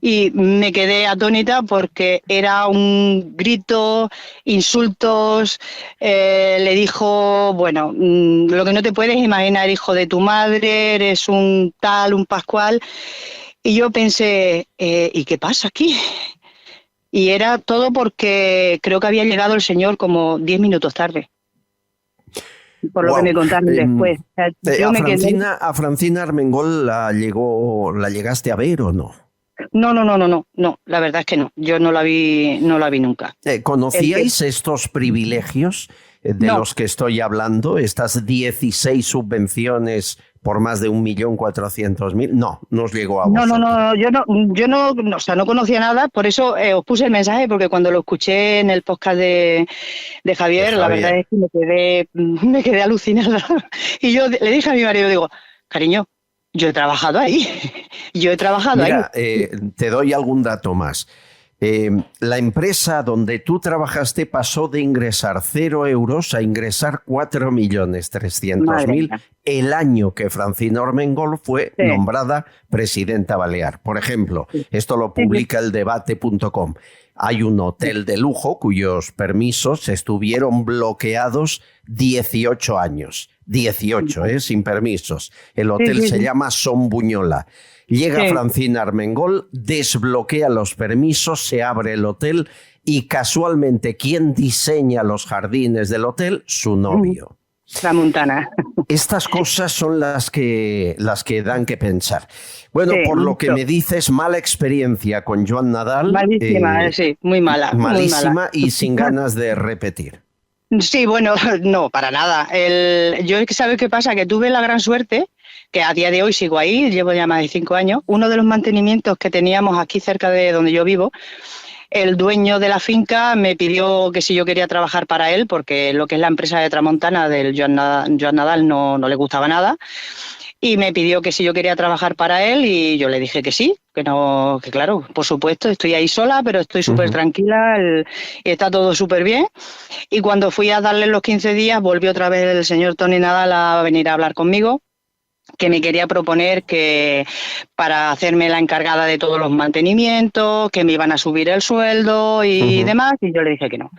y me quedé atónita porque era un grito, insultos, le dijo, bueno, lo que no te puedes imaginar, hijo de tu madre, eres un tal, un pascual. Y yo pensé, ¿y qué pasa aquí? Y era todo porque creo que había llegado el señor como 10 minutos tarde. Por lo que me contaron después. O sea, ¿A Francine Armengol la llegaste a ver o no? No, la verdad es que no. Yo no la vi nunca. ¿Conocíais estos privilegios de los que estoy hablando? Estas 16 subvenciones por más de 1.400.000. No os llegó a vosotros. No, yo no, o sea, no conocía nada, por eso os puse el mensaje, porque cuando lo escuché en el podcast de Javier, la verdad es que me quedé alucinada. Y yo le dije a mi marido, digo, cariño, yo he trabajado ahí. Mira, te doy algún dato más. La empresa donde tú trabajaste pasó de ingresar 0 euros a ingresar 4.300.000 el año que Francine Armengol fue nombrada presidenta balear. Por ejemplo, esto lo publica eldebate.com. Hay un hotel de lujo cuyos permisos estuvieron bloqueados 18 años. 18, sin permisos. El hotel se llama Son Buñola. Llega Francina Armengol, desbloquea los permisos, se abre el hotel y casualmente, ¿quién diseña los jardines del hotel? Su novio. La Montana. Estas cosas son las que dan que pensar. Bueno, por lo que me dices, mala experiencia con Joan Nadal. Malísima, sí, muy mala. Malísima, muy mala. Y sin ganas de repetir. Sí, bueno, no, para nada. Yo, ¿sabes qué pasa? Que tuve la gran suerte, que a día de hoy sigo ahí, llevo ya más de 5 años. Uno de los mantenimientos que teníamos aquí cerca de donde yo vivo, el dueño de la finca me pidió que si yo quería trabajar para él, porque lo que es la empresa de Tramontana del Joan Nadal no le gustaba nada, y me pidió que si yo quería trabajar para él, y yo le dije que sí, que claro, por supuesto, estoy ahí sola, pero estoy súper tranquila y está todo súper bien. Y cuando fui a darle los 15 días, volvió otra vez el señor Toni Nadal a venir a hablar conmigo, que me quería proponer que para hacerme la encargada de todos los mantenimientos, que me iban a subir el sueldo y demás, y yo le dije que no,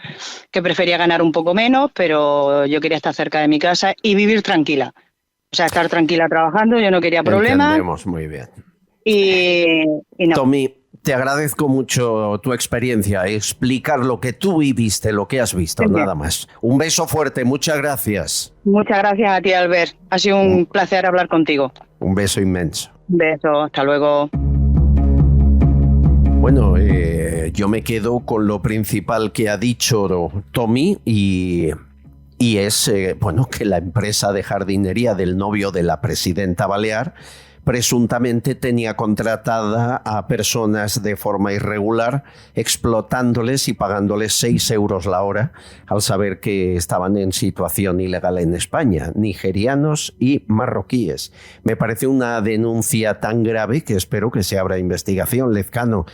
que prefería ganar un poco menos, pero yo quería estar cerca de mi casa y vivir tranquila. O sea, estar tranquila trabajando, yo no quería problemas. Entendemos muy bien. Y no. Tommy, te agradezco mucho tu experiencia, explicar lo que tú viviste, lo que has visto, nada más. Un beso fuerte, muchas gracias. Muchas gracias a ti, Albert. Ha sido un placer hablar contigo. Un beso inmenso. Un beso, hasta luego. Bueno, yo me quedo con lo principal que ha dicho Tommy y es que la empresa de jardinería del novio de la presidenta balear presuntamente tenía contratada a personas de forma irregular, explotándoles y pagándoles 6 euros la hora al saber que estaban en situación ilegal en España, nigerianos y marroquíes. Me parece una denuncia tan grave que espero que se abra investigación. Lezcano,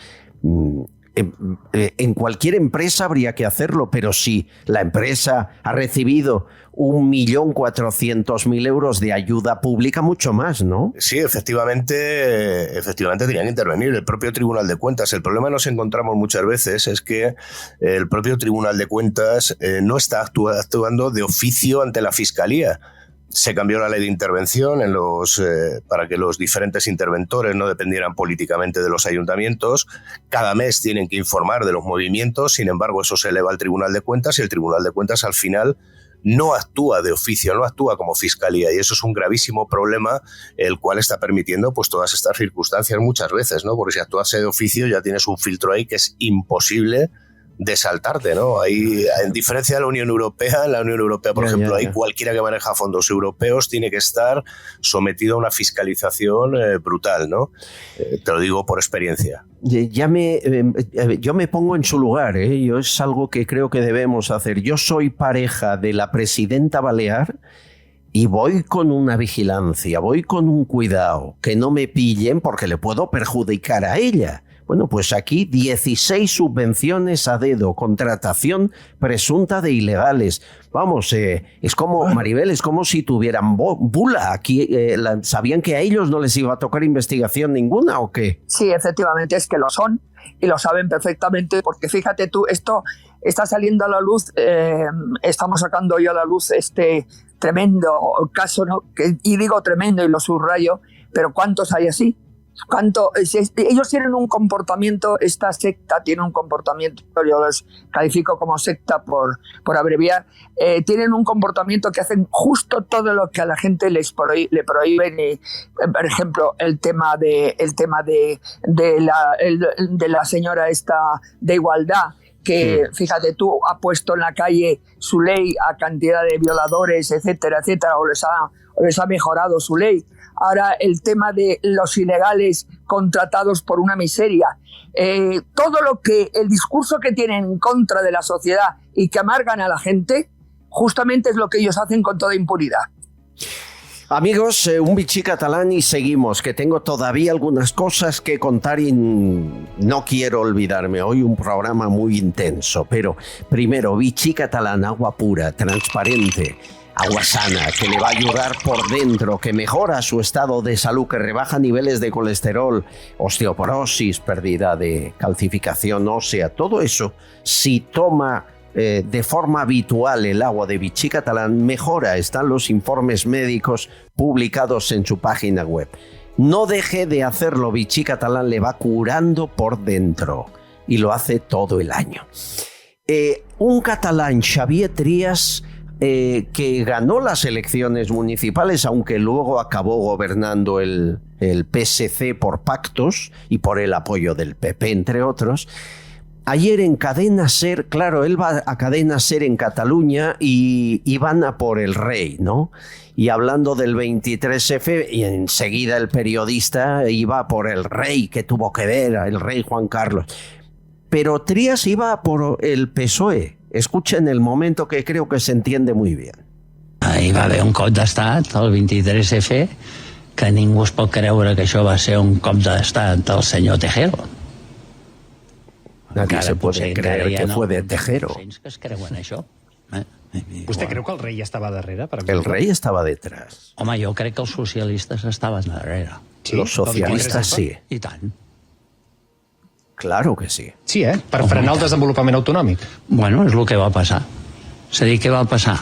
en cualquier empresa habría que hacerlo, pero si la empresa ha recibido 1.400.000 euros de ayuda pública, mucho más, ¿no? Sí, efectivamente tenían que intervenir el propio Tribunal de Cuentas. El problema que nos encontramos muchas veces es que el propio Tribunal de Cuentas no está actuando de oficio ante la Fiscalía. Se cambió la ley de intervención para que los diferentes interventores no dependieran políticamente de los ayuntamientos. Cada mes tienen que informar de los movimientos, sin embargo eso se eleva al Tribunal de Cuentas y el Tribunal de Cuentas al final no actúa de oficio, no actúa como fiscalía, y eso es un gravísimo problema, el cual está permitiendo pues todas estas circunstancias muchas veces, ¿no? Porque si actúas de oficio ya tienes un filtro ahí que es imposible de saltarte, ¿no? Ahí, en diferencia de la Unión Europea, en la Unión Europea, por ejemplo, ahí cualquiera que maneja fondos europeos tiene que estar sometido a una fiscalización brutal, ¿no? Te lo digo por experiencia. Yo me pongo en su lugar, Yo es algo que creo que debemos hacer. Yo soy pareja de la presidenta balear y voy con una vigilancia, voy con un cuidado, que no me pillen porque le puedo perjudicar a ella. Bueno, pues aquí 16 subvenciones a dedo, contratación presunta de ilegales. Vamos, es como, Maribel, es como si tuvieran bula. Aquí ¿sabían que a ellos no les iba a tocar investigación ninguna o qué? Sí, efectivamente, es que lo son y lo saben perfectamente, porque fíjate tú, esto está saliendo a la luz, estamos sacando hoy a la luz este tremendo caso, ¿no? Y digo tremendo y lo subrayo, pero ¿cuántos hay así? Ellos tienen un comportamiento, esta secta tiene un comportamiento, yo los califico como secta por abreviar, tienen un comportamiento que hacen justo todo lo que a la gente le prohíben. Y, por ejemplo, el tema de la señora esta de igualdad, que fíjate tú, ha puesto en la calle su ley a cantidad de violadores, etcétera, etcétera, o les ha mejorado su ley. Ahora el tema de los ilegales contratados por una miseria. Todo el discurso que tienen en contra de la sociedad y que amargan a la gente, justamente es lo que ellos hacen con toda impunidad. Amigos, un bichí catalán y seguimos, que tengo todavía algunas cosas que contar y no quiero olvidarme. Hoy un programa muy intenso, pero primero, bichí catalán, agua pura, transparente, agua sana, que le va a ayudar por dentro, que mejora su estado de salud, que rebaja niveles de colesterol, osteoporosis, pérdida de calcificación ósea, todo eso, si toma de forma habitual el agua de Vichy Catalán, mejora. Están los informes médicos publicados en su página web. No deje de hacerlo, Vichy Catalán le va curando por dentro y lo hace todo el año. Un catalán, Xavier Trias, que ganó las elecciones municipales, aunque luego acabó gobernando el PSC por pactos y por el apoyo del PP, entre otros. Ayer en Cadena SER, claro, él va a Cadena SER en Cataluña y van a por el rey, ¿no? Y hablando del 23F, y enseguida el periodista iba por el rey, que tuvo que ver, el rey Juan Carlos. Pero Trias iba por el PSOE. Escuchen el momento que creo que se entiende muy bien. Hi va haver un cop d'estat, el 23F, que ningú es pot creure que això va ser un cop d'estat del senyor Tejero. Nadie se puede creer que fue de Tejero. Que es creuen això. ¿Usted creu que el rei estava darrere? Per el rei estava detrás. Home, jo crec que els socialistes estaven darrere. Sí? Los socialistas sí. I tant. Claro que sí. Sí, per frenar el desenvolupament autonòmic. Bueno, és el que va passar. És a dir, què va passar?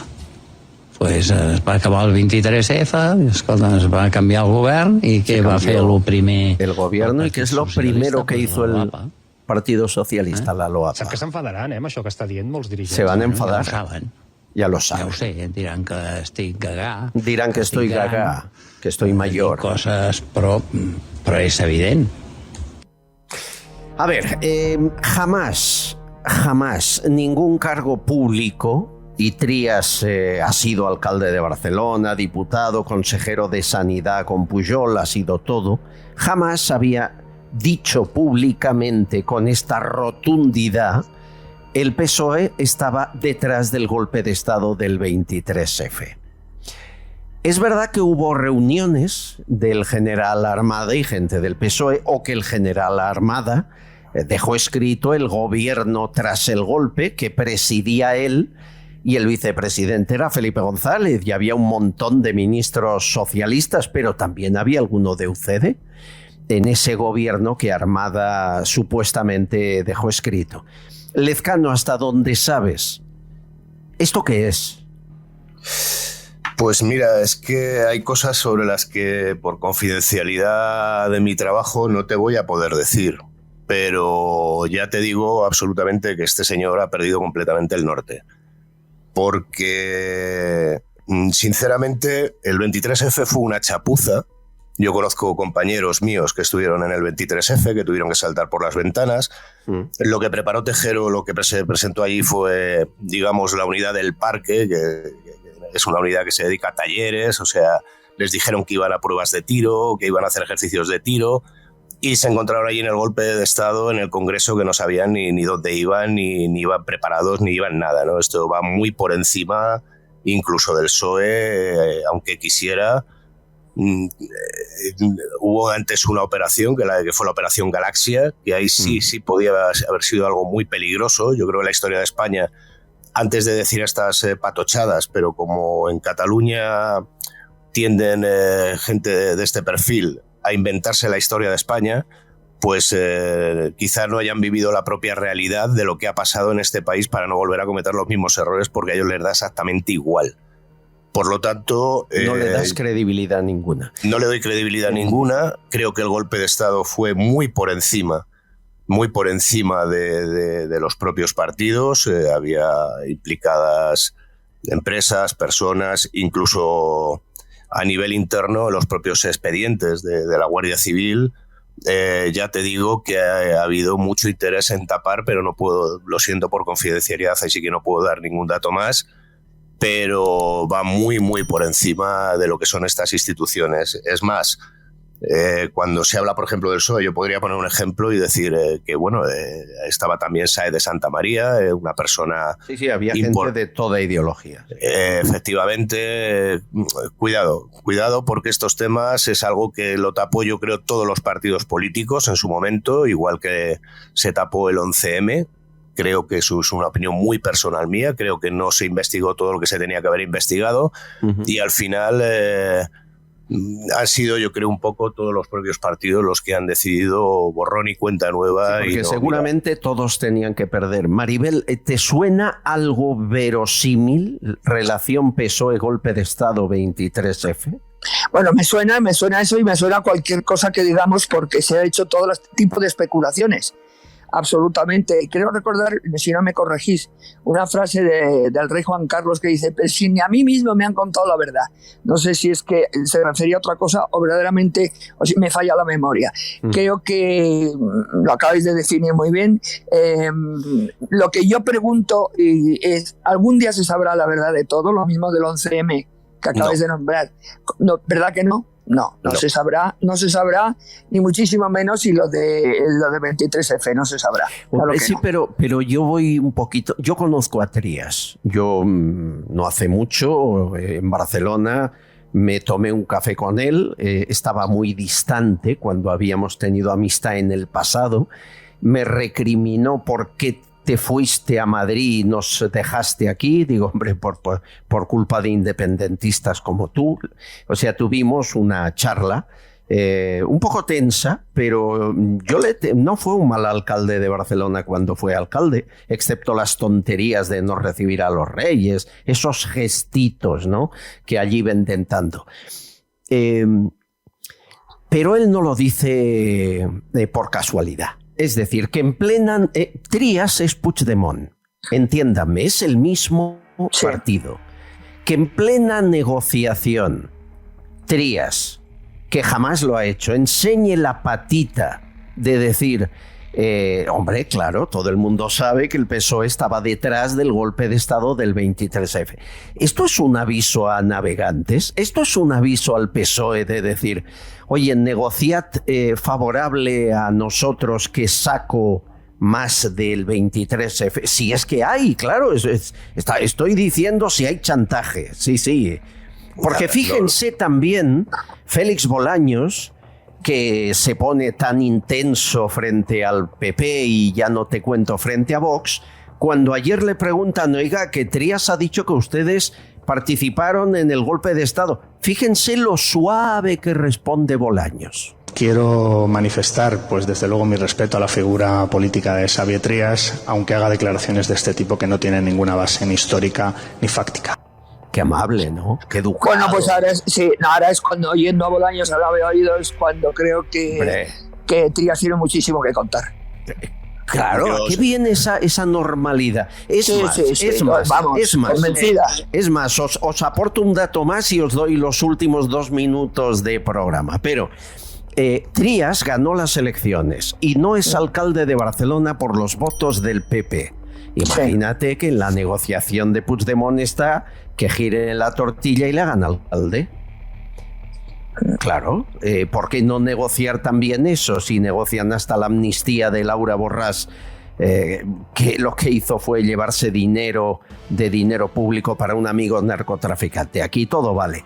Pues es va acabar el 23F, escolta, es va canviar el govern i què va fer el primer... El gobierno, y què és lo primero que hizo el Partido Socialista, la LOAPA. Sap que s'enfadaran, amb això que està dient molts dirigents. Se van a enfadar. Ja ho saben. Ya lo saben. Ja ho sé, diran que estic gagà. Dirán que estoy gagá, que estoy mayor. Coses, però és evident. A ver, jamás ningún cargo público, y Trias ha sido alcalde de Barcelona, diputado, consejero de Sanidad con Pujol, ha sido todo, jamás había dicho públicamente con esta rotundidad: el PSOE estaba detrás del golpe de Estado del 23F. Es verdad que hubo reuniones del general Armada y gente del PSOE, o que el general Armada dejó escrito el gobierno tras el golpe que presidía él, y el vicepresidente era Felipe González, y había un montón de ministros socialistas, pero también había alguno de UCD en ese gobierno que Armada supuestamente dejó escrito. Lezcano, ¿hasta dónde sabes? ¿Esto qué es? Pues mira, es que hay cosas sobre las que por confidencialidad de mi trabajo no te voy a poder decir, pero ya te digo absolutamente que este señor ha perdido completamente el norte. Porque, sinceramente, el 23F fue una chapuza. Yo conozco compañeros míos que estuvieron en el 23F, que tuvieron que saltar por las ventanas. Lo que preparó Tejero, lo que se presentó allí fue, digamos, la unidad del parque, que es una unidad que se dedica a talleres, o sea, les dijeron que iban a pruebas de tiro, que iban a hacer ejercicios de tiro, y se encontraron allí en el golpe de Estado, en el Congreso, que no sabían ni dónde iban, ni iban preparados, ni iban nada, ¿no? Esto va muy por encima, incluso del PSOE, aunque quisiera. Hubo antes una operación, que fue la Operación Galaxia, que ahí sí podía haber sido algo muy peligroso. Yo creo que la historia de España, antes de decir estas patochadas, pero como en Cataluña tienden gente de este perfil a inventarse la historia de España, pues quizá no hayan vivido la propia realidad de lo que ha pasado en este país para no volver a cometer los mismos errores, porque a ellos les da exactamente igual. Por lo tanto... no le das credibilidad ninguna. No le doy credibilidad ninguna. Creo que el golpe de Estado fue muy por encima de los propios partidos. Había implicadas empresas, personas, incluso a nivel interno, los propios expedientes de la Guardia Civil. Ya te digo que ha habido mucho interés en tapar, pero no puedo, lo siento por confidencialidad, así que no puedo dar ningún dato más, pero va muy por encima de lo que son estas instituciones. Es más, cuando se habla, por ejemplo, del PSOE, yo podría poner un ejemplo y decir que, bueno, estaba también Sáez de Santa María, una persona... Sí, había gente de toda ideología. Efectivamente, cuidado, porque estos temas es algo que lo tapó, yo creo, todos los partidos políticos en su momento, igual que se tapó el 11M. Creo que eso es una opinión muy personal mía, creo que no se investigó todo lo que se tenía que haber investigado, y al final... han sido, yo creo, un poco todos los propios partidos los que han decidido borrón y cuenta nueva. Sí, porque y no, seguramente todos tenían que perder. Maribel, ¿te suena algo verosímil? Relación PSOE-golpe de Estado 23F. Bueno, me suena eso y me suena cualquier cosa que digamos, porque se ha hecho todo tipo de especulaciones. Absolutamente. Quiero recordar, si no me corregís, una frase del rey Juan Carlos que dice: pero si ni a mí mismo me han contado la verdad. No sé si es que se refería a otra cosa o verdaderamente o si me falla la memoria. Creo que lo acabáis de definir muy bien. Lo que yo pregunto es: ¿algún día se sabrá la verdad de todo? Lo mismo del 11M que acabáis de nombrar. No, ¿verdad que no? No se sabrá, ni muchísimo menos, y lo de 23F no se sabrá. Claro sí, no. pero yo voy un poquito. Yo conozco a Trías. Yo no hace mucho en Barcelona me tomé un café con él. Estaba muy distante cuando habíamos tenido amistad en el pasado. Me recriminó por qué te fuiste a Madrid y nos dejaste aquí. Digo, hombre, por culpa de independentistas como tú. O sea, tuvimos una charla un poco tensa, pero no fue un mal alcalde de Barcelona cuando fue alcalde, excepto las tonterías de no recibir a los reyes, esos gestitos, ¿no?, que allí venden tanto. Pero él no lo dice por casualidad. Es decir, que en plena... Trías es Puigdemont, entiéndanme, es el mismo partido. Que en plena negociación, Trías, que jamás lo ha hecho, enseñe la patita de decir... hombre, claro, todo el mundo sabe que el PSOE estaba detrás del golpe de Estado del 23F. ¿Esto es un aviso a navegantes? ¿Esto es un aviso al PSOE de decir, oye, negociad favorable a nosotros que saco más del 23F? Si es que hay, claro, estoy diciendo si hay chantaje, sí. Porque fíjense también, Félix Bolaños, que se pone tan intenso frente al PP y ya no te cuento frente a Vox, cuando ayer le preguntan, oiga, que Trías ha dicho que ustedes participaron en el golpe de Estado. Fíjense lo suave que responde Bolaños. Quiero manifestar, pues desde luego, mi respeto a la figura política de Xavier Trías, aunque haga declaraciones de este tipo que no tienen ninguna base ni histórica ni fáctica. Qué amable, ¿no? Qué educado. Bueno, pues ahora es cuando, oyendo a Bolaños, ahora he oído, es cuando creo que Trías tiene muchísimo que contar. Claro, ¿a qué viene esa normalidad? Es más, os aporto un dato más y os doy los últimos 2 minutos de programa. Pero Trías ganó las elecciones y no es alcalde de Barcelona por los votos del PP. Imagínate que en la negociación de Puigdemont está que gire la tortilla y le hagan alcalde. Claro, ¿por qué no negociar también eso si negocian hasta la amnistía de Laura Borràs, que lo que hizo fue llevarse dinero público para un amigo narcotraficante? Aquí todo vale.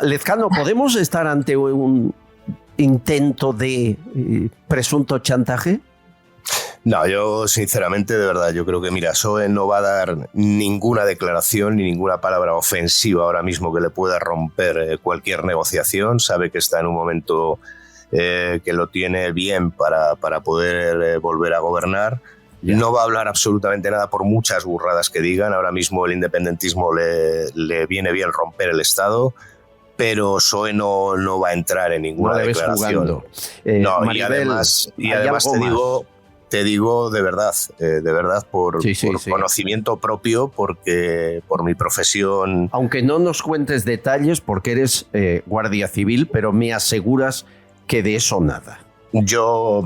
Lezcano, ¿podemos estar ante un intento de presunto chantaje? No, yo sinceramente, de verdad, yo creo que, mira, PSOE no va a dar ninguna declaración ni ninguna palabra ofensiva ahora mismo que le pueda romper cualquier negociación. Sabe que está en un momento que lo tiene bien para poder volver a gobernar. No va a hablar absolutamente nada por muchas burradas que digan. Ahora mismo el independentismo le viene bien romper el Estado, pero PSOE no va a entrar en ninguna declaración. No, Maribel, y además te digo de verdad, por conocimiento propio, porque por mi profesión. Aunque no nos cuentes detalles porque eres guardia civil, pero me aseguras que de eso nada. Yo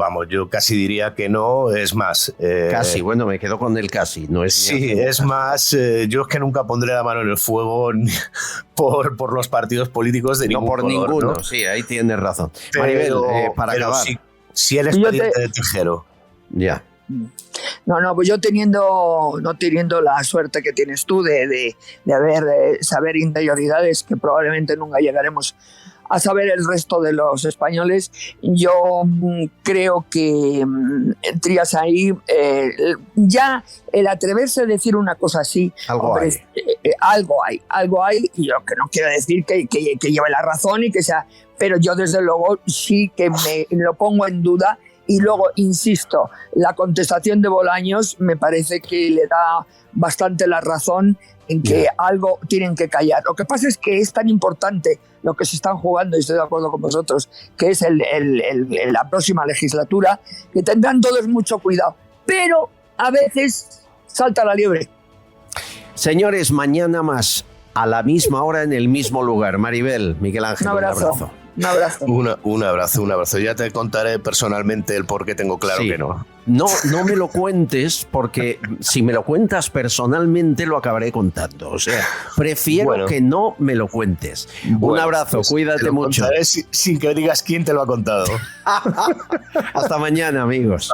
casi diría que no, es más... casi, bueno, me quedo con el casi, no es... Sí, es más, yo es que nunca pondré la mano en el fuego por los partidos políticos de ningún color, ninguno, ¿no? Sí, ahí tienes razón. Maribel, para acabar... Si eres pariente de Tejero... Ya. No, pues yo no teniendo la suerte que tienes tú de saber interioridades que probablemente nunca llegaremos a saber el resto de los españoles. Yo creo que Trías ahí, ya el atreverse a decir una cosa así, algo hay, y yo que no quiero decir que lleve la razón y que sea, pero yo desde luego sí que me lo pongo en duda. Y luego, insisto, la contestación de Bolaños me parece que le da bastante la razón en que algo tienen que callar. Lo que pasa es que es tan importante lo que se están jugando, y estoy de acuerdo con vosotros, que es la próxima legislatura, que tendrán todos mucho cuidado. Pero a veces salta la liebre. Señores, mañana más, a la misma hora, en el mismo lugar. Maribel, Miguel Ángel, un abrazo. Un abrazo. Un abrazo. Ya te contaré personalmente el por qué tengo claro que no. No me lo cuentes, porque si me lo cuentas personalmente lo acabaré contando. O sea, prefiero que no me lo cuentes. Un abrazo, pues cuídate mucho. Contaré sin que digas quién te lo ha contado. Hasta mañana, amigos.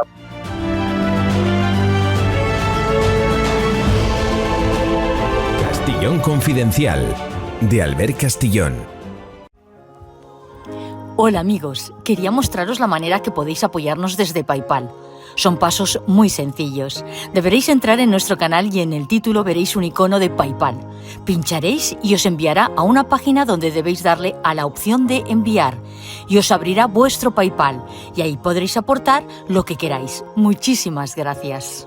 Castillón Confidencial, de Albert Castillón. Hola amigos, quería mostraros la manera que podéis apoyarnos desde PayPal. Son pasos muy sencillos. Deberéis entrar en nuestro canal y en el título veréis un icono de PayPal. Pincharéis y os enviará a una página donde debéis darle a la opción de enviar y os abrirá vuestro PayPal y ahí podréis aportar lo que queráis. Muchísimas gracias.